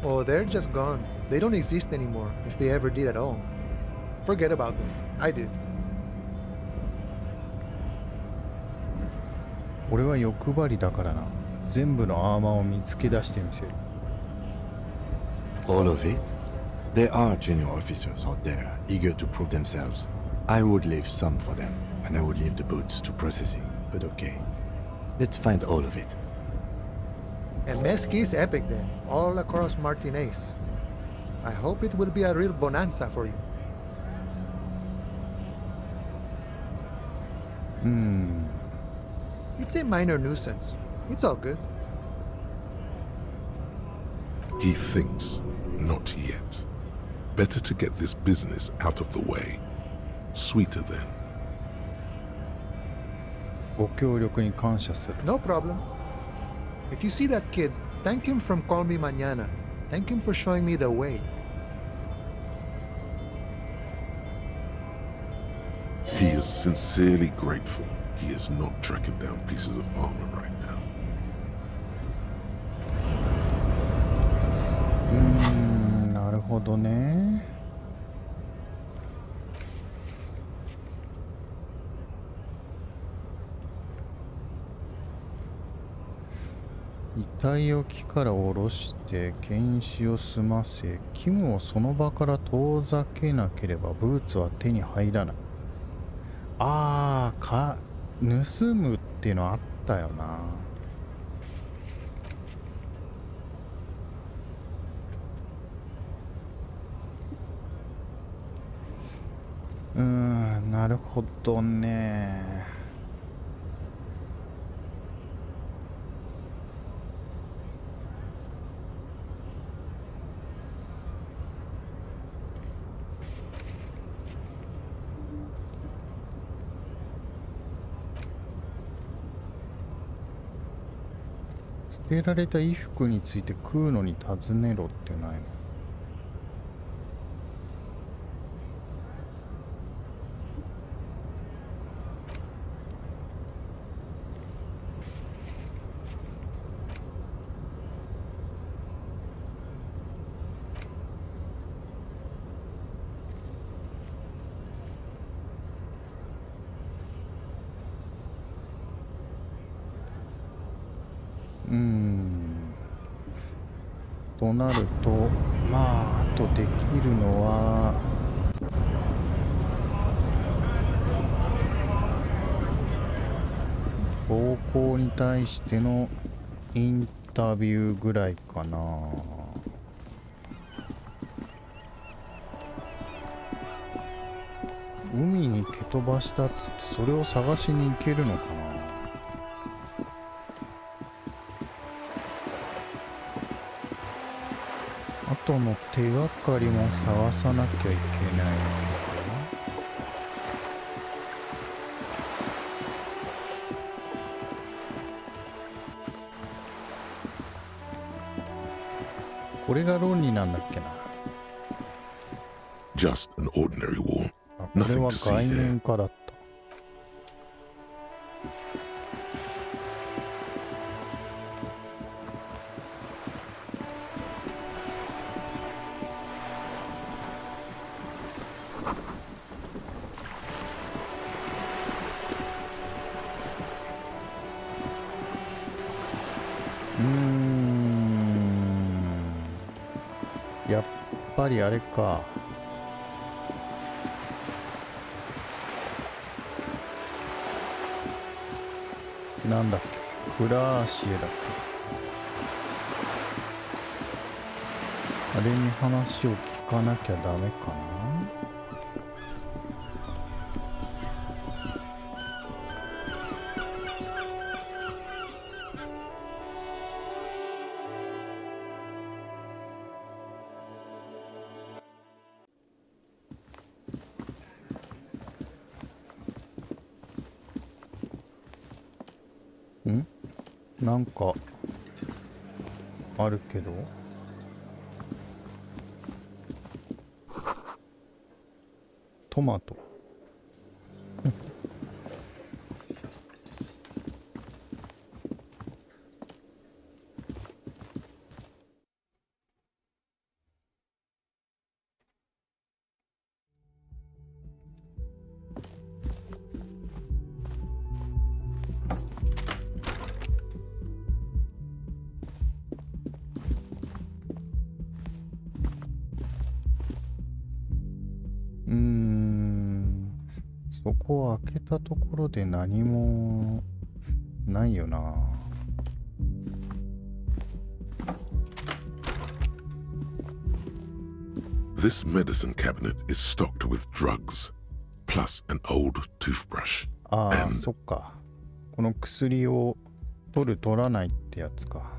Oh, they're just gone. They don't exist anymore, if they ever did at all. Forget about them. I did. 俺は欲張りだからな。全部のアーマーを見つけ出してみせる。All of it? There are junior officers out there, eager to prove themselves. I would leave some for them, and I would leave the boots to processing, but okay. Let's find all of it. And Mesqui's epic then, all across Martinez. I hope it will be a real bonanza for you. It's a minor nuisance. It's all good. He thinks. Not yet. Better to get this business out of the way. Sweeter then. ご協力に感謝する。No problem. If you see that kid, thank him from Call Me Mañana. Thank him for showing me the way. He is sincerely grateful he is not tracking down pieces of armor right now. なるほどね。遺体を木から下ろして検視を済ませ、キムをその場から遠ざけなければブーツは手に入らない。盗むっていうのあったよな。なるほどね。捨てられた衣服について食うのに尋ねろってないの。となると、まああとできるのは暴行に対してのインタビューぐらいかな。海に蹴飛ばしたっつってそれを探しに行けるのかな。後の手がかりも探さなきゃいけないけどな。これが論理なんだっけな。Just an ordinary wall. これは外面からだった。やっぱりあれか。なんだっけ、クラーシエだっけ。あれに話を聞かなきゃダメかな。なんかあるけど、トマトそこを開けたところで何もないよな。This medicine cabinet is stocked with drugs, plus an old toothbrush. ああ、そっか。この薬を取る取らないってやつか。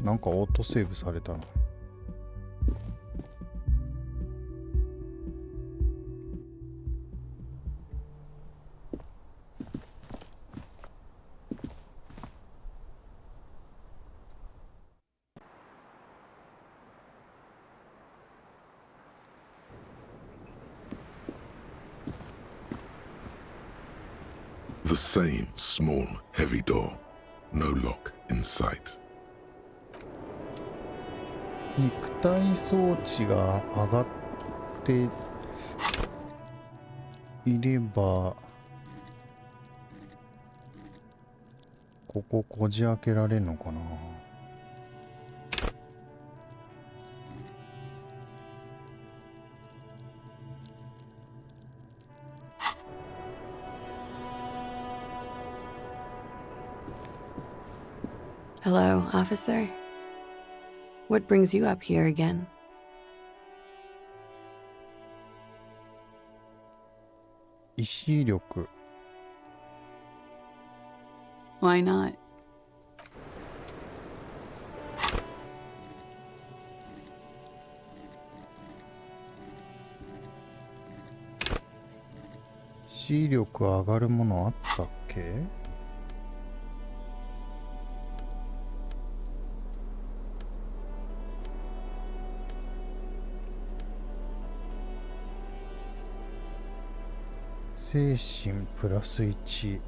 なんかオートセーブされたな。The same small, heavy door. No lock in sight. 肉体装置が上がっていれば、こここじ開けられるのかな。Hello, officer. What brings you up here again? 意志力。Why not? 意志力上がるものあったっけ？精神プラス1。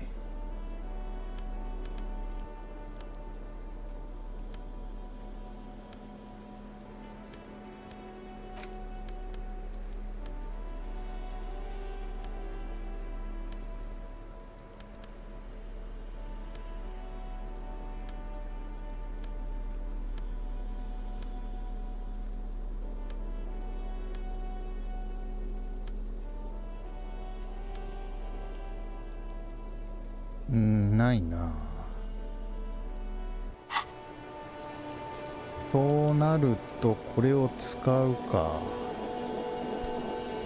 ないな。となるとこれを使うか。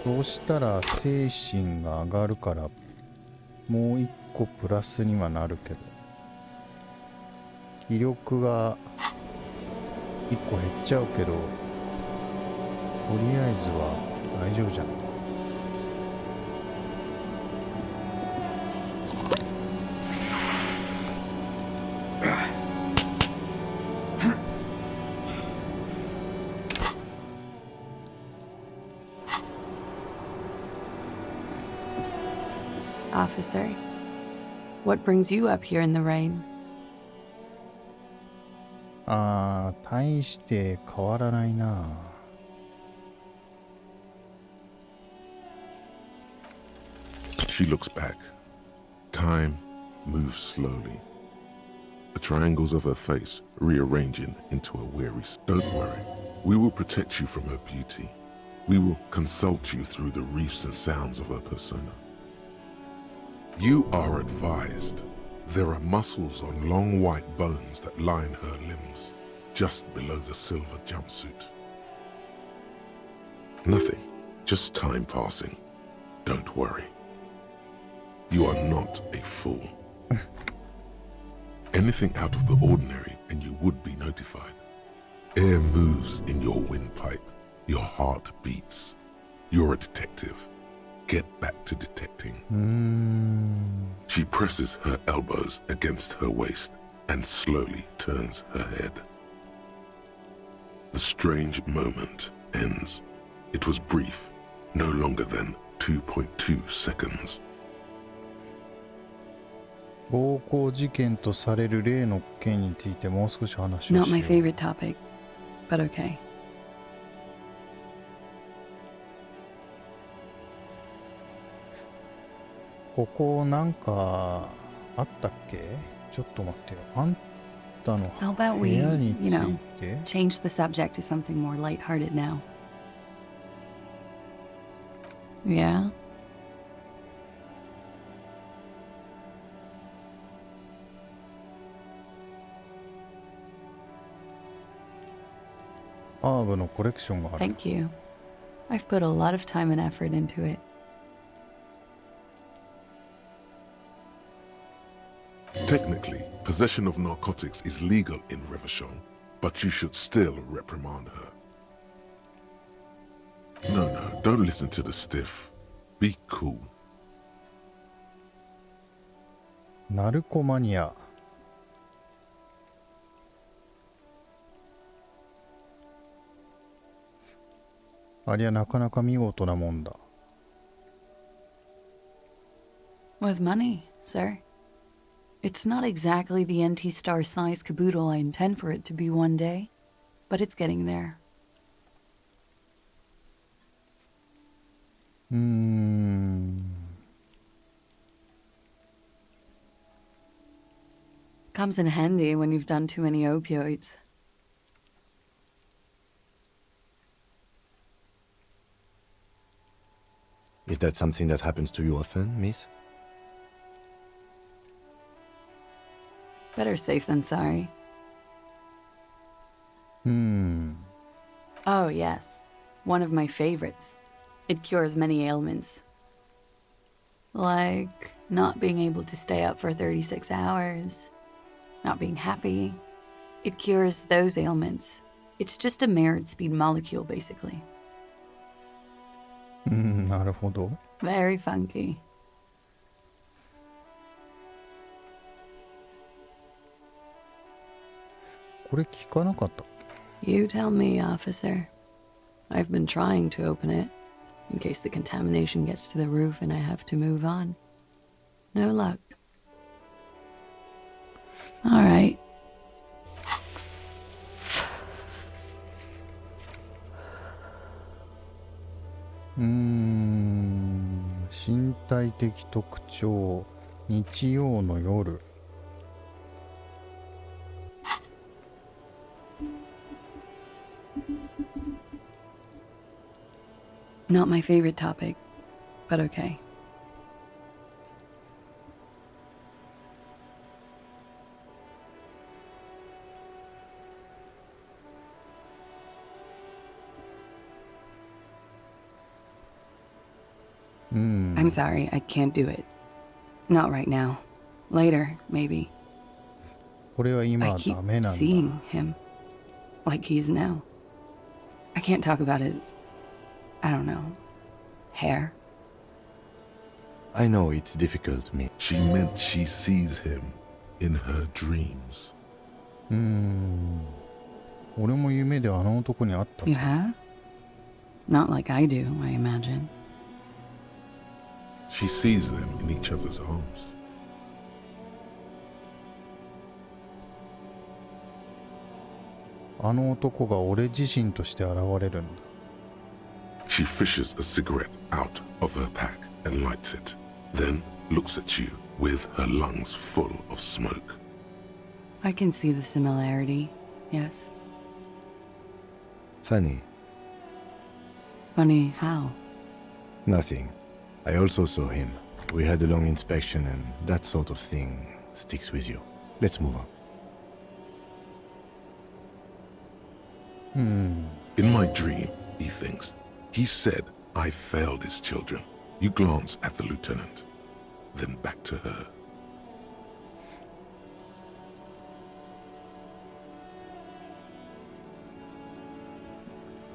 そうしたら精神が上がるからもう一個プラスにはなるけど、気力が一個減っちゃうけど、とりあえずは大丈夫じゃない。Officer, what brings you up here in the rain? 大して変わらないな。She looks back. Time moves slowly. The triangles of her face rearranging into a weary. Don't worry. We will protect you from her beauty. We will consult you through the reefs and sounds of her persona. You are advised. There are muscles on long white bones that line her limbs, just below the silver jumpsuit. Nothing, just time passing. Don't worry. You are not a fool. Anything out of the ordinary and you would be notified. Air moves in your windpipe. Your heart beats. You're a detective. Get back to detecting. She presses her elbows against her waist and slowly turns her head. The strange moment ends. It was brief, no longer than 2.2 seconds. 暴行事件とされる例の件についてもう少し話をしよう。 Not my favorite topic, but okay. ここなんかあったっけ？ちょっと待ってよ。あんたの How about 部 we, 屋につ you い know, て change the subject to something more lighthearted now? Yeah? ハーブのコレクションがある。 Thank you. I've put a lot of time and effort into it. Technically, possession of narcotics is legal in Revachon, but you should still reprimand her. No, don't listen to the stiff. Be cool. ナルコマニア。ありゃなかなか見事なもんだ。With money, sir. It's not exactly the NT-star size caboodle I intend for it to be one day, but it's getting there. Comes in handy when you've done too many opioids. Is that something that happens to you often, miss? Better safe than sorry. Oh, yes. One of my favorites. It cures many ailments. Like not being able to stay up for 36 hours, not being happy. It cures those ailments. It's just a merit speed molecule, basically. なるほど。Very funky. これ聞かなかったっけ？ You tell me, officer. I've been trying to open it, in case the contamination gets to the roof and I have to move on. No luck. All right. ”身体的特徴、日曜の夜。Not my favorite topic, but okay. I'm sorry, I can't do it. Not right now. Later, maybe. これは今 I は keep ダメなんだ。 seeing him, like he is now. I can't talk about his, I don't know, hair. I know it's difficult, me. She meant she sees him in her dreams. 俺も夢であの男に会ったぞ。 You have? Not like I do, I imagine. She sees them in each other's arms. あの男が俺自身として現れるんだ。 She fishes a cigarette out of her pack and lights it, then looks at you with her lungs full of smoke. I can see the similarity, yes. Funny. Funny how? Nothing. I also saw him. We had a long inspection and that sort of thing sticks with you. Let's move on. In my dream, he thinks, he said, I failed his children. You glance at the lieutenant, then back to her.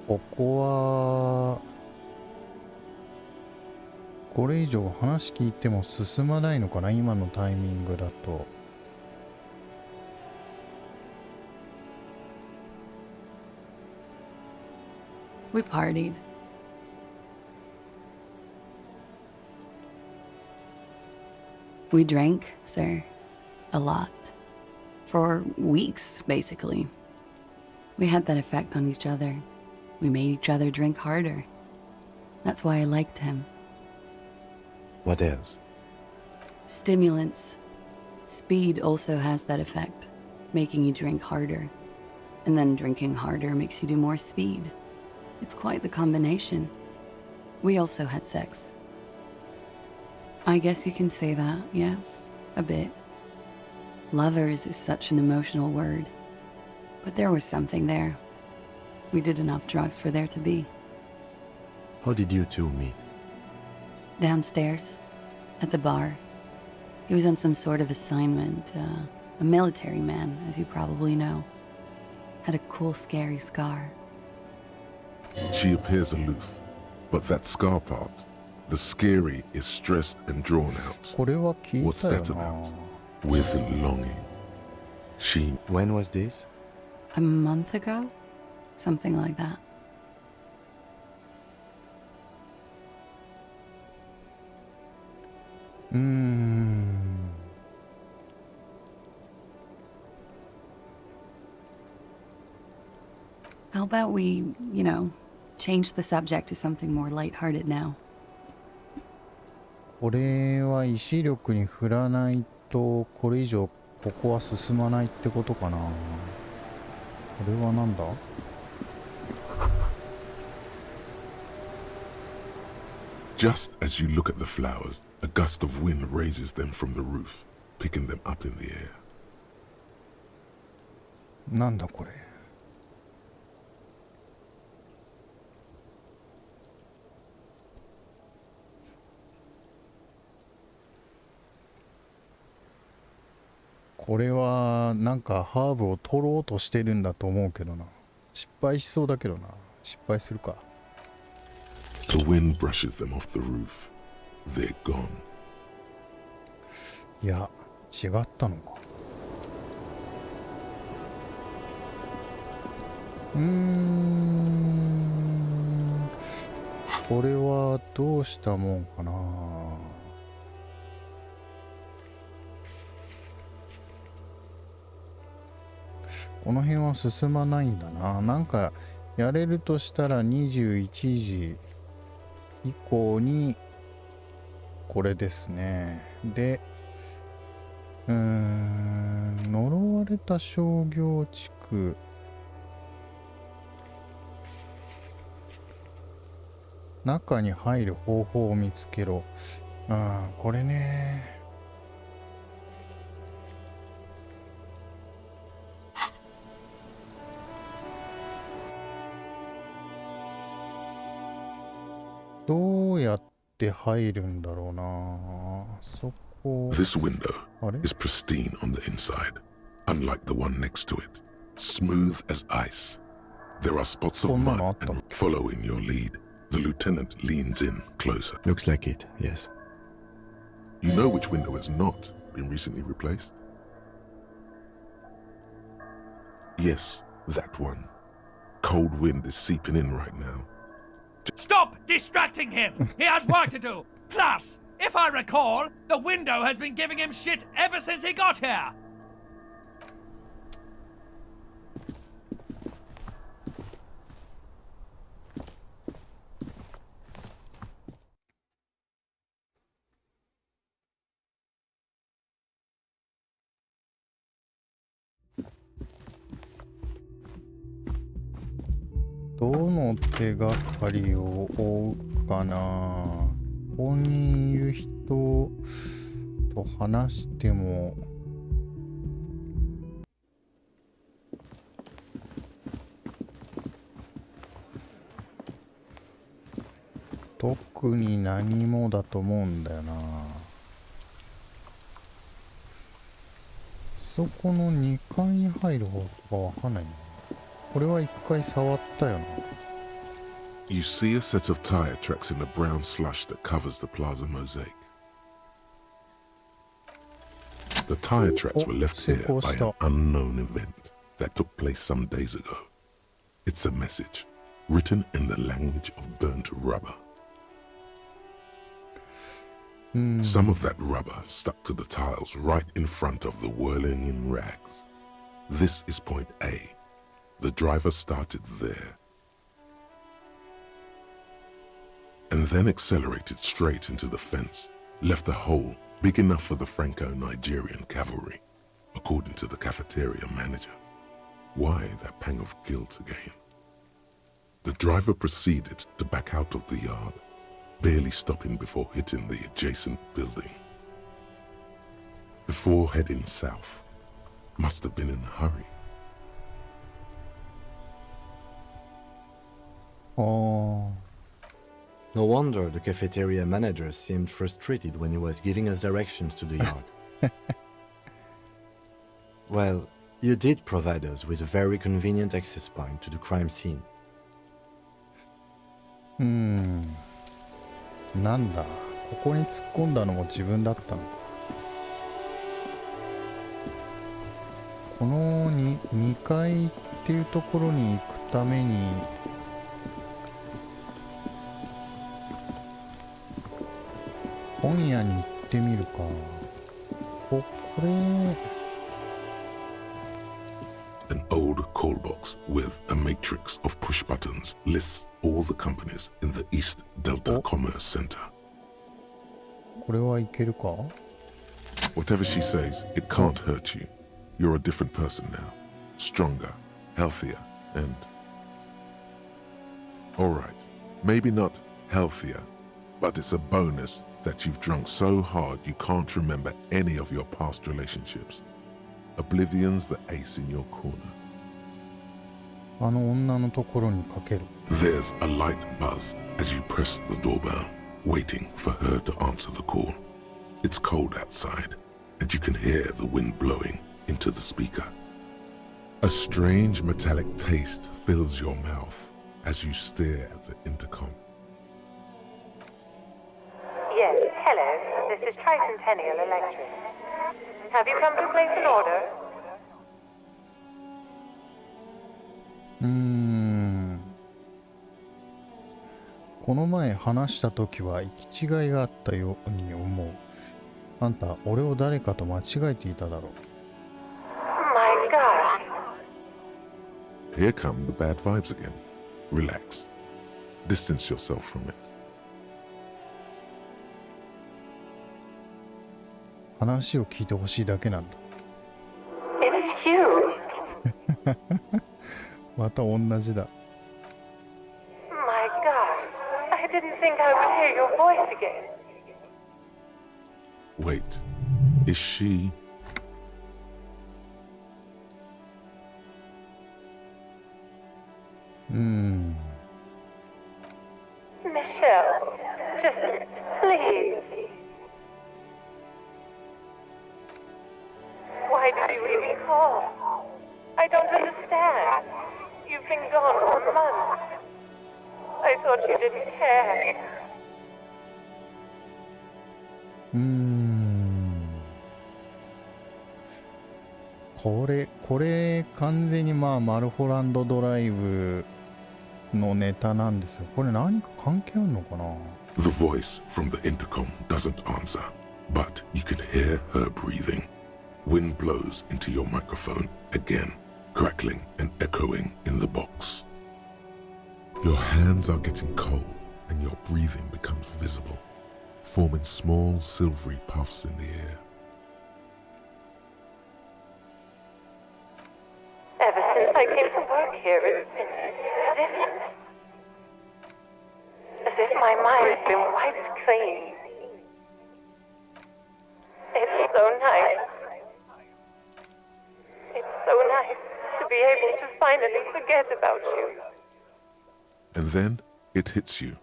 ここはこれ以上話聞いても進まないのかな、今のタイミングだと。We partied. We drank, sir. A lot. For weeks, basically. We had that effect on each other. We made each other drink harder. That's why I liked him. What else? Stimulants. Speed also has that effect, making you drink harder. And then drinking harder makes you do more speed. It's quite the combination. We also had sex. I guess you can say that, yes, a bit. Lovers is such an emotional word. But there was something there. We did enough drugs for there to be. How did you two meet? Downstairs, at the bar. He was on some sort of assignment, a military man, as you probably know. had a cool, scary scar. She appears aloof, but that scar part, the scary is stressed and drawn out. これは聞い What's たよ that な。 about? With longing. She When was this? A month ago? Something like that. How about we, change the subject to something more lighthearted now? これは意志力に振らないとこれ以上ここは進まないってことかな。これはなんだ？ Just as you look at the flowers, a gust of wind raises them from the roof, picking them up in the air. なんだこれ。これはなんかハーブを取ろうとしてるんだと思うけどな。失敗しそうだけどな。失敗するか。The wind brushes them off the roof. They're gone. いや、違ったのか。これはどうしたもんかな。この辺は進まないんだな。なんかやれるとしたら21時以降にこれですね。で、呪われた商業地区。中に入る方法を見つけろ。これね。どうやって入るんだろうな。そこ。This window is pristine on the inside, unlike the one next to it. Smooth as ice. There are spots of mud and following your lead. The lieutenant leans in closer. Looks like it, yes. You know which window has not been recently replaced? Yes, that one. Cold wind is seeping in right now. Stop distracting him! He has work to do! Plus, if I recall, the window has been giving him shit ever since he got here! .どの手がかりを追うかな。ここにいる人と話しても特に何もだと思うんだよな。そこの2階に入る方法がわかんないね。これは一回触ったよな。You see a set of tire tracks in the brown slush that covers the plaza mosaic. The tire tracks were left here by an unknown event that took place some days ago. It's a message written in the language of burnt rubber. Some of that rubber stuck to the tiles right in front of the whirling in rags. This is point A. The driver started there and then accelerated straight into the fence, left a hole big enough for the Franco-Nigerian cavalry, according to the cafeteria manager. Why that pang of guilt again? The driver proceeded to back out of the yard, barely stopping before hitting the adjacent building. Before heading south, must have been in a hurry. Oh. No wonder the cafeteria manager seemed frustrated when he was giving us directions to the yard. Well, You did provide us with a very convenient access point to the crime scene. なんだ、ここに突っ込んだのも自分だったのか。この 2階っていうところに行くために本屋に行ってみるか。これ An old call box with a matrix of push buttons lists all the companies in the East Delta Commerce Center. これはいけるか？ Whatever she says, it can't hurt you. You're a different person now. Stronger, healthier, and... Alright, maybe not healthier, but it's a bonus that you've drunk so hard you can't remember any of your past relationships. Oblivion's the ace in your corner. あの女のところにかける。 There's a light buzz as you press the doorbell, waiting for her to answer the call. It's cold outside, and you can hear the wind blowing into the speaker. A strange metallic taste fills your mouth as you stare at the intercom. Yes, hello. This is Tricentennial Electric. Have you come to place an order? この前話した時は行き違いがあったように思う。あんた、俺を誰かと間違えていただろう。My God. Here come the bad vibes again. Relax. Distance yourself from it. 話を聞いてほしいだけなんだ。It's you. また同じだ。My God. I didn't think I would hear your voice again. Wait, is she... Michelle, just please. Why did you even call? I don't understand. You've been gone for months. I thought you didn't care. これ完全にマルホランドドライブのネタなんですよ。これ何か関係あるのかな？ The voice from the intercom doesn't answer, but you can hear her breathing. Wind blows into your microphone again, crackling and echoing in the box. Your hands are getting cold and your breathing becomes visible, forming small silvery puffs in the air. Ever since I came to work here, it's been different. As if my mind's been wiped clean. It's so nice. It's so nice to be able to finally forget about you. And then it hits you.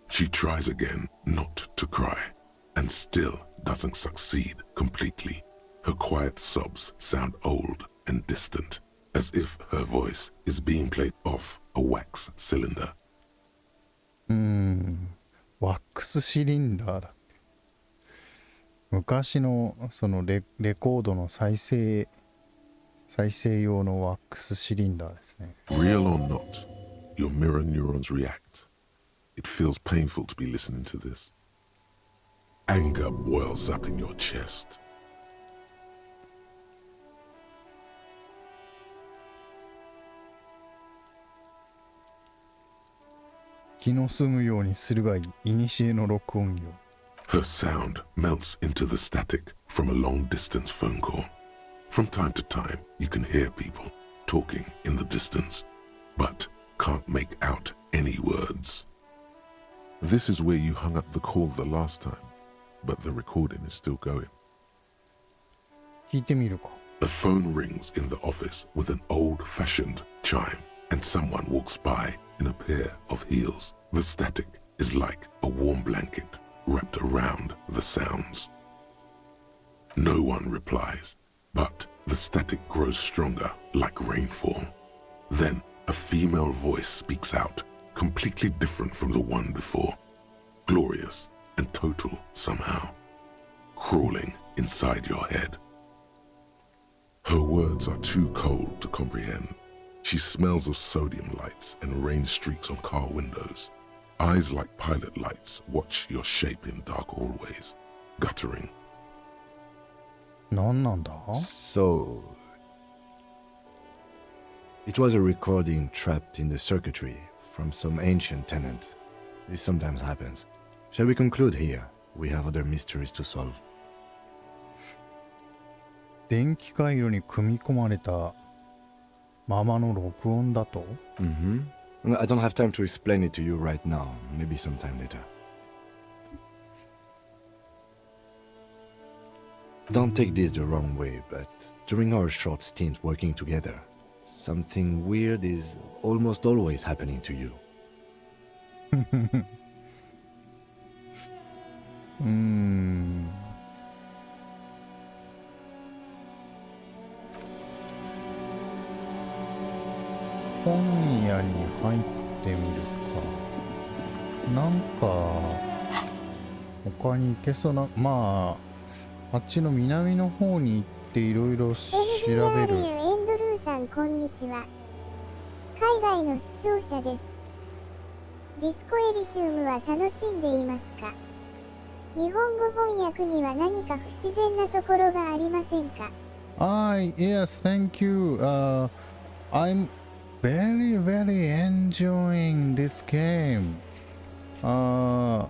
She tries again not to cry, and still doesn't succeed completely. Her quiet sobs sound old and distant, as if her voice is being played off a wax cylinder. ワックスシリンダーだって。昔のそのレコードの再生用のワックスシリンダーですね。Real or not, your mirror neurons react. It feels painful to be listening to this. Anger boils up in your chest. 気の済むようにするがいい、古の録音よ。Her sound melts into the static from a long-distance phone call. From time to time, you can hear people talking in the distance, but can't make out any words. This is where you hung up the call the last time, but the recording is still going. 聞いてみるか。The phone rings in the office with an old-fashioned chime, and someone walks by in a pair of heels. The static is like a warm blanket wrapped around the sounds. No one replies, but the static grows stronger like rainfall. Then a female voice speaks out, completely different from the one before. Glorious and total somehow, crawling inside your head. Her words are too cold to comprehend. She smells of sodium lights and rain streaks on car windows. Eyes like pilot lights watch your shape in dark hallways, guttering. 何なんだ? So, it was a recording trapped in the circuitry from some ancient tenant. This sometimes happens. Shall we conclude here? We have other mysteries to solve. 電気回路に組み込まれたままの録音だと? I don't have time to explain it to you right now. Maybe sometime later. Don't take this the wrong way, but during our short stint working together, something weird is almost always happening to you. 本屋に入ってみるか。なんか他に行けそうな、まああっちの南の方に行っていろいろ調べる。エンドルーさんこんにちは。海外の視聴者です。ディスコエリシウムは楽しんでいますか？日本語翻訳には何か不自然なところがありませんか？ Yes, thank you. I'm very enjoying this game. I'm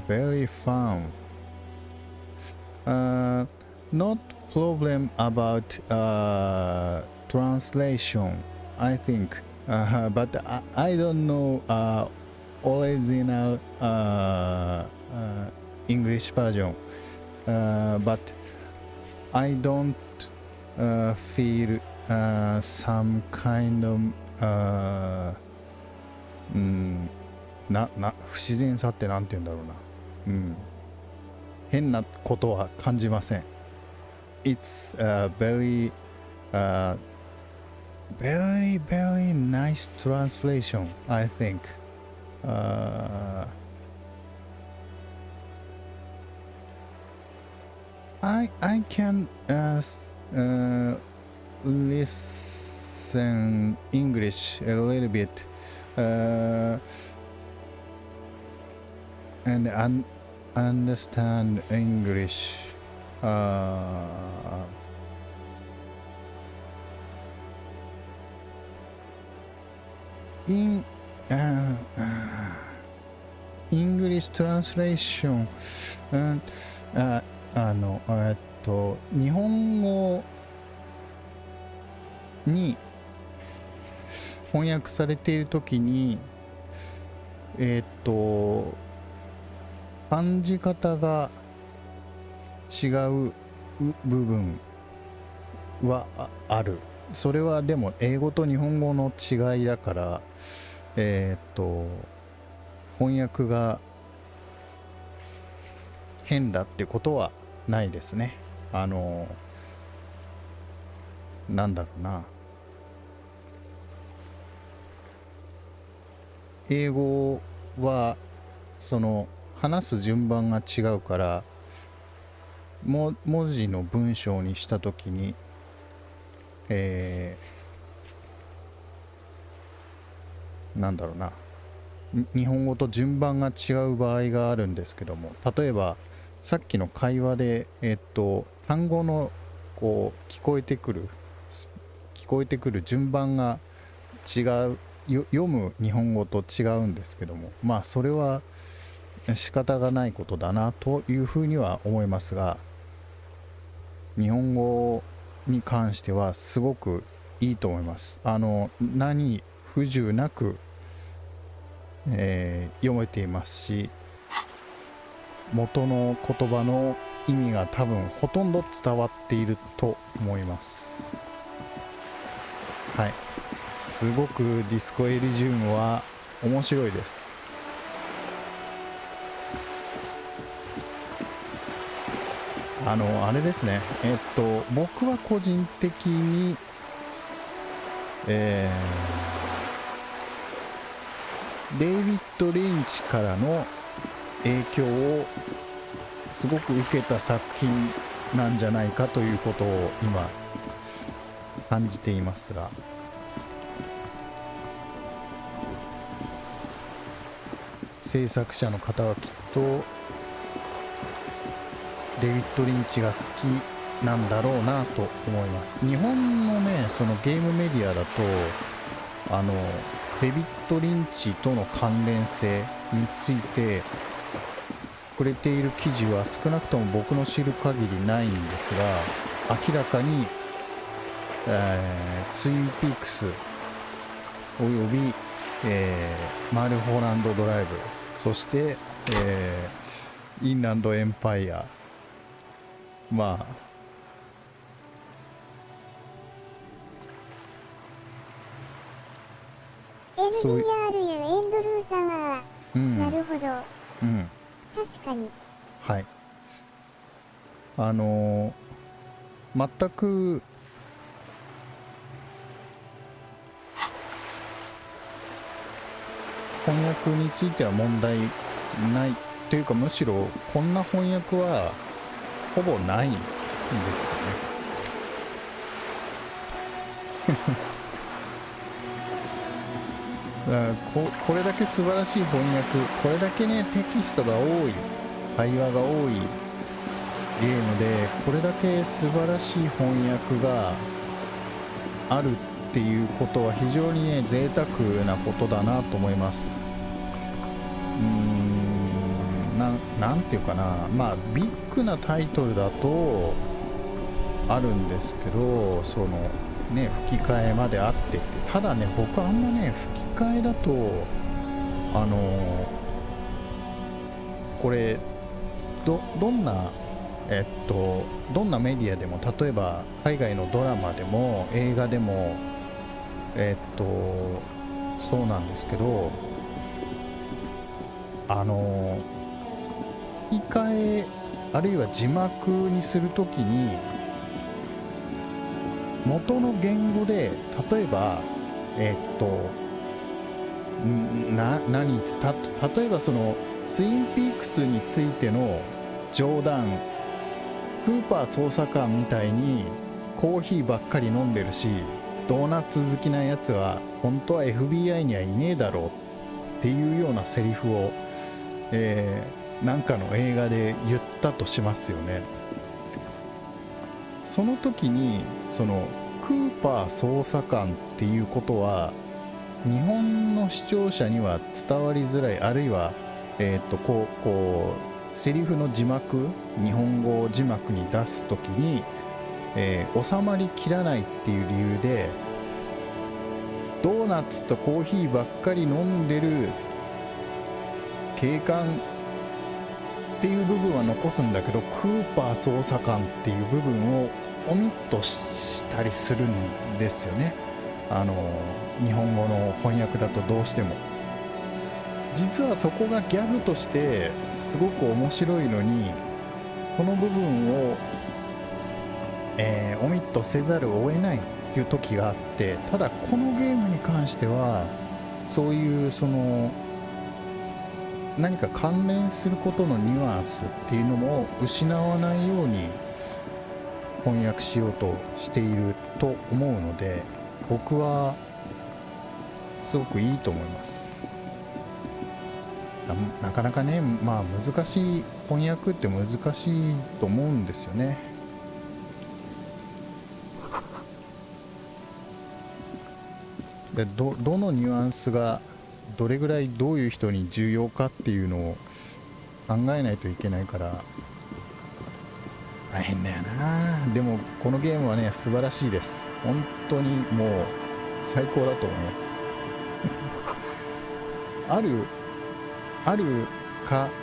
very fun. Not problem about translation, I think. But I don't know original English version. But I don't feel some kind of 不自然さってなんて言うんだろうな。変なことは感じません。It's a very nice translation, I think. I can listen English a little bit and understand English. In English translation, 日本語に翻訳されているときに感じ方が違う部分はある。それはでも英語と日本語の違いだから翻訳が変だってことはないですね。なんだろうな、英語はその話す順番が違うから文字の文章にしたときになんだろうな、日本語と順番が違う場合があるんですけども、例えばさっきの会話で単語のこう聞こえてくる順番が違う、読む日本語と違うんですけども、まあそれは仕方がないことだなというふうには思いますが、日本語に関してはすごくいいと思います。何不自由なく、読めていますし、元の言葉の意味が多分ほとんど伝わっていると思います。はい、すごくディスコエリジウムは面白いです。あれですね。僕は個人的に、デイビッド・リンチからの影響をすごく受けた作品なんじゃないかということを今感じていますが、制作者の方はきっとデイビッド・リンチが好きなんだろうなと思います。日本のね、そのゲームメディアだとデビッド・リンチとの関連性について触れている記事は少なくとも僕の知る限りないんですが、明らかに、ツインピークスおよび、マルホランドドライブ、そして、インランドエンパイア、まあNBRU エンドルーさんは、なるほど、確かに。はい。全く翻訳については問題ないというか、むしろこんな翻訳はほぼないんですよね。これだけ素晴らしい翻訳、これだけねテキストが多い、会話が多いゲームで、これだけ素晴らしい翻訳があるっていうことは非常にね贅沢なことだなと思います。なんていうかな、まあビッグなタイトルだとあるんですけど、そのね吹き替えまであってって、ただね僕あんまね吹き替えだとこれどんなメディアでも、例えば海外のドラマでも映画でもそうなんですけど、吹き替えあるいは字幕にするときに元の言語で、例えば例えばそのツインピークスについての冗談、クーパー捜査官みたいにコーヒーばっかり飲んでるしドーナツ好きなやつは本当は FBI にはいねえだろうっていうようなセリフを、なんかの映画で言ったとしますよね。その時にそのクーパー捜査官っていうことは日本の視聴者には伝わりづらい、あるいはセリフの字幕、日本語字幕に出す時に、収まりきらないっていう理由で、ドーナツとコーヒーばっかり飲んでる警官っていう部分は残すんだけど、クーパー捜査官っていう部分をオミットしたりするんですよね。日本語の翻訳だとどうしても。実はそこがギャグとしてすごく面白いのに、この部分を、オミットせざるを得ないっていう時があって、ただこのゲームに関してはそういうその何か関連することのニュアンスっていうのも失わないように翻訳しようとしていると思うので、僕はすごくいいと思います。なかなかね、まあ難しい、翻訳って難しいと思うんですよね。でどのニュアンスがどれぐらいどういう人に重要かっていうのを考えないといけないから大変だよな。でもこのゲームはね素晴らしいです。本当にもう最高だと思いますある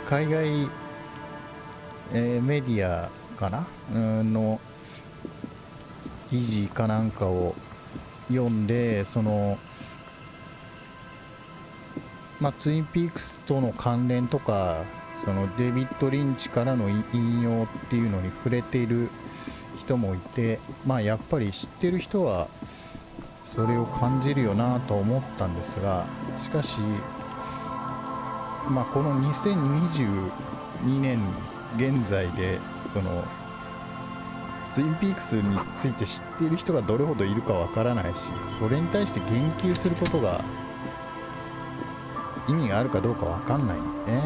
海外、メディアかなの記事かなんかを読んで、そのツインピークスとの関連とかそのデビッド・リンチからの引用っていうのに触れている人もいて、まあやっぱり知ってる人はそれを感じるよなと思ったんですが、しかしまあこの2022年現在でそのツインピークスについて知っている人がどれほどいるかわからないし、それに対して言及することが意味があるかどうかわかんないんでね。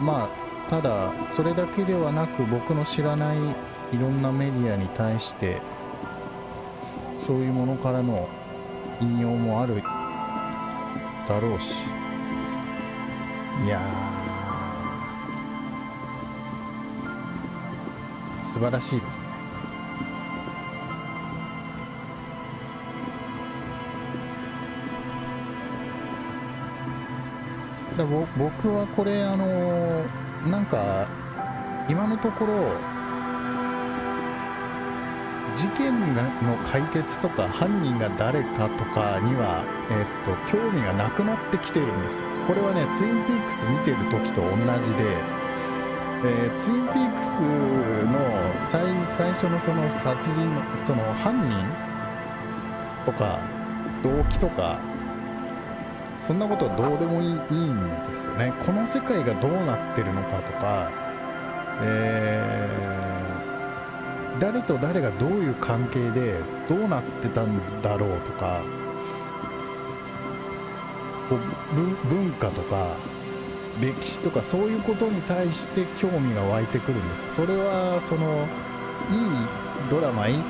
まあただそれだけではなく、僕の知らないいろんなメディアに対してそういうものからの引用もあるだろうし、いやー素晴らしいですね。僕はこれなんか今のところ事件の解決とか犯人が誰かとかには、興味がなくなってきてるんです。これはねツインピークス見てる時と同じで、ツインピークスの最初のその殺人のその犯人とか動機とかそんなことはどうでもいいんですよね。この世界がどうなってるのかとか、誰と誰がどういう関係でどうなってたんだろうとか、こう文化とか歴史とかそういうことに対して興味が湧いてくるんです。それはそのいいドラマ、いい映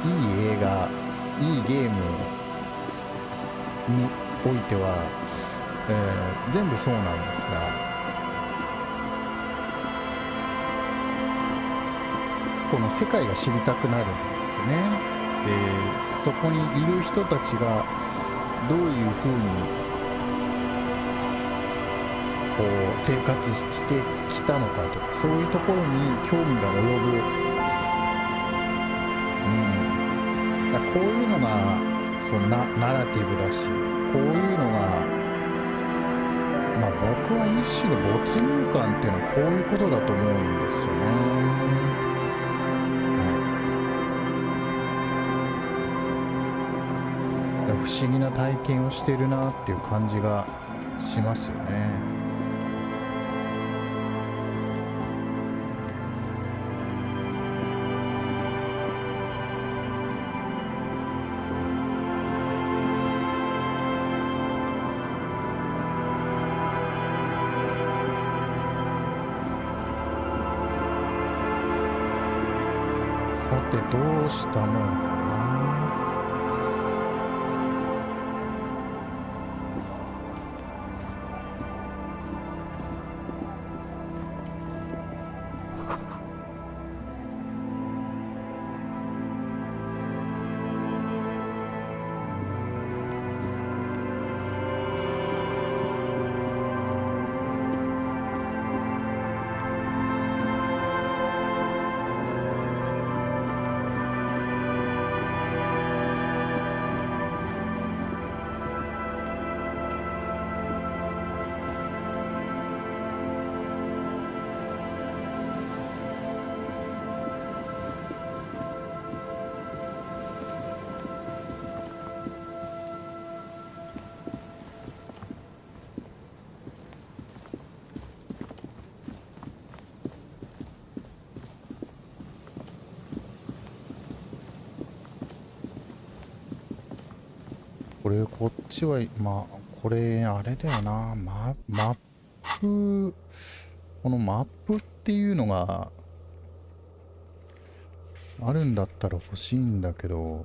画、いいゲームにおいては全部そうなんですが、この世界が知りたくなるんですよね。でそこにいる人たちがどういうふうにこう生活してきたのかとか、そういうところに興味が及ぶ、だこういうのがそのナラティブだし、こういうのがまあ僕は一種の没入感っていうのはこういうことだと思うんですよね。はい、不思議な体験をしてるなっていう感じがしますよね。さてどうしたもんかな。こっちはまあこれあれだよな、マップ、このマップっていうのがあるんだったら欲しいんだけど、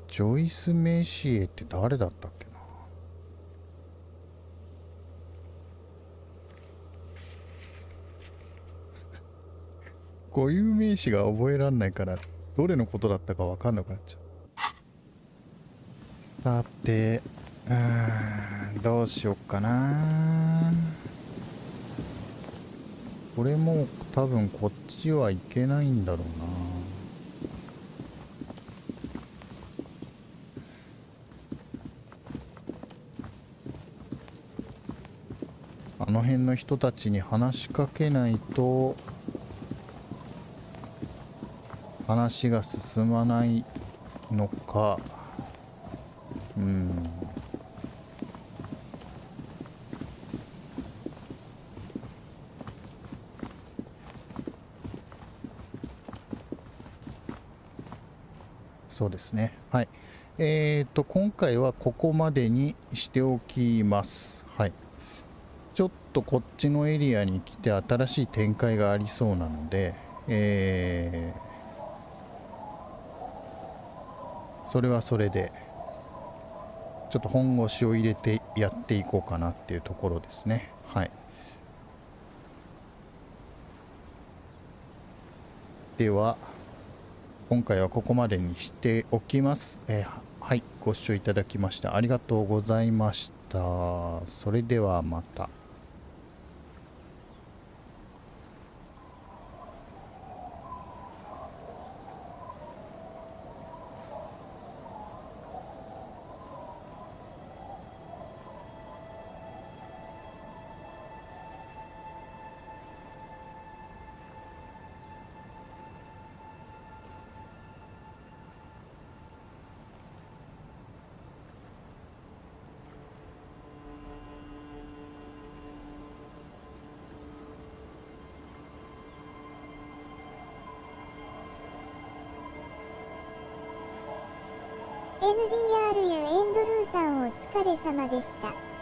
ジョイス・メイシエって誰だったっけな。固有名詞が覚えらんないからどれのことだったか分かんなくなっちゃう。さてどうしよっかな。これも多分こっちはいけないんだろうな。あの辺の人たちに話しかけないと話が進まないのか。そうですね。はい。今回はここまでにしておきます。はい。ちょっとこっちのエリアに来て新しい展開がありそうなので、それはそれで、ちょっと本腰を入れてやっていこうかなっていうところですね。はい。では、今回はここまでにしておきます。はい、ご視聴いただきましてありがとうございました。それではまた。NDRU エンドルーさんお疲れ様でした。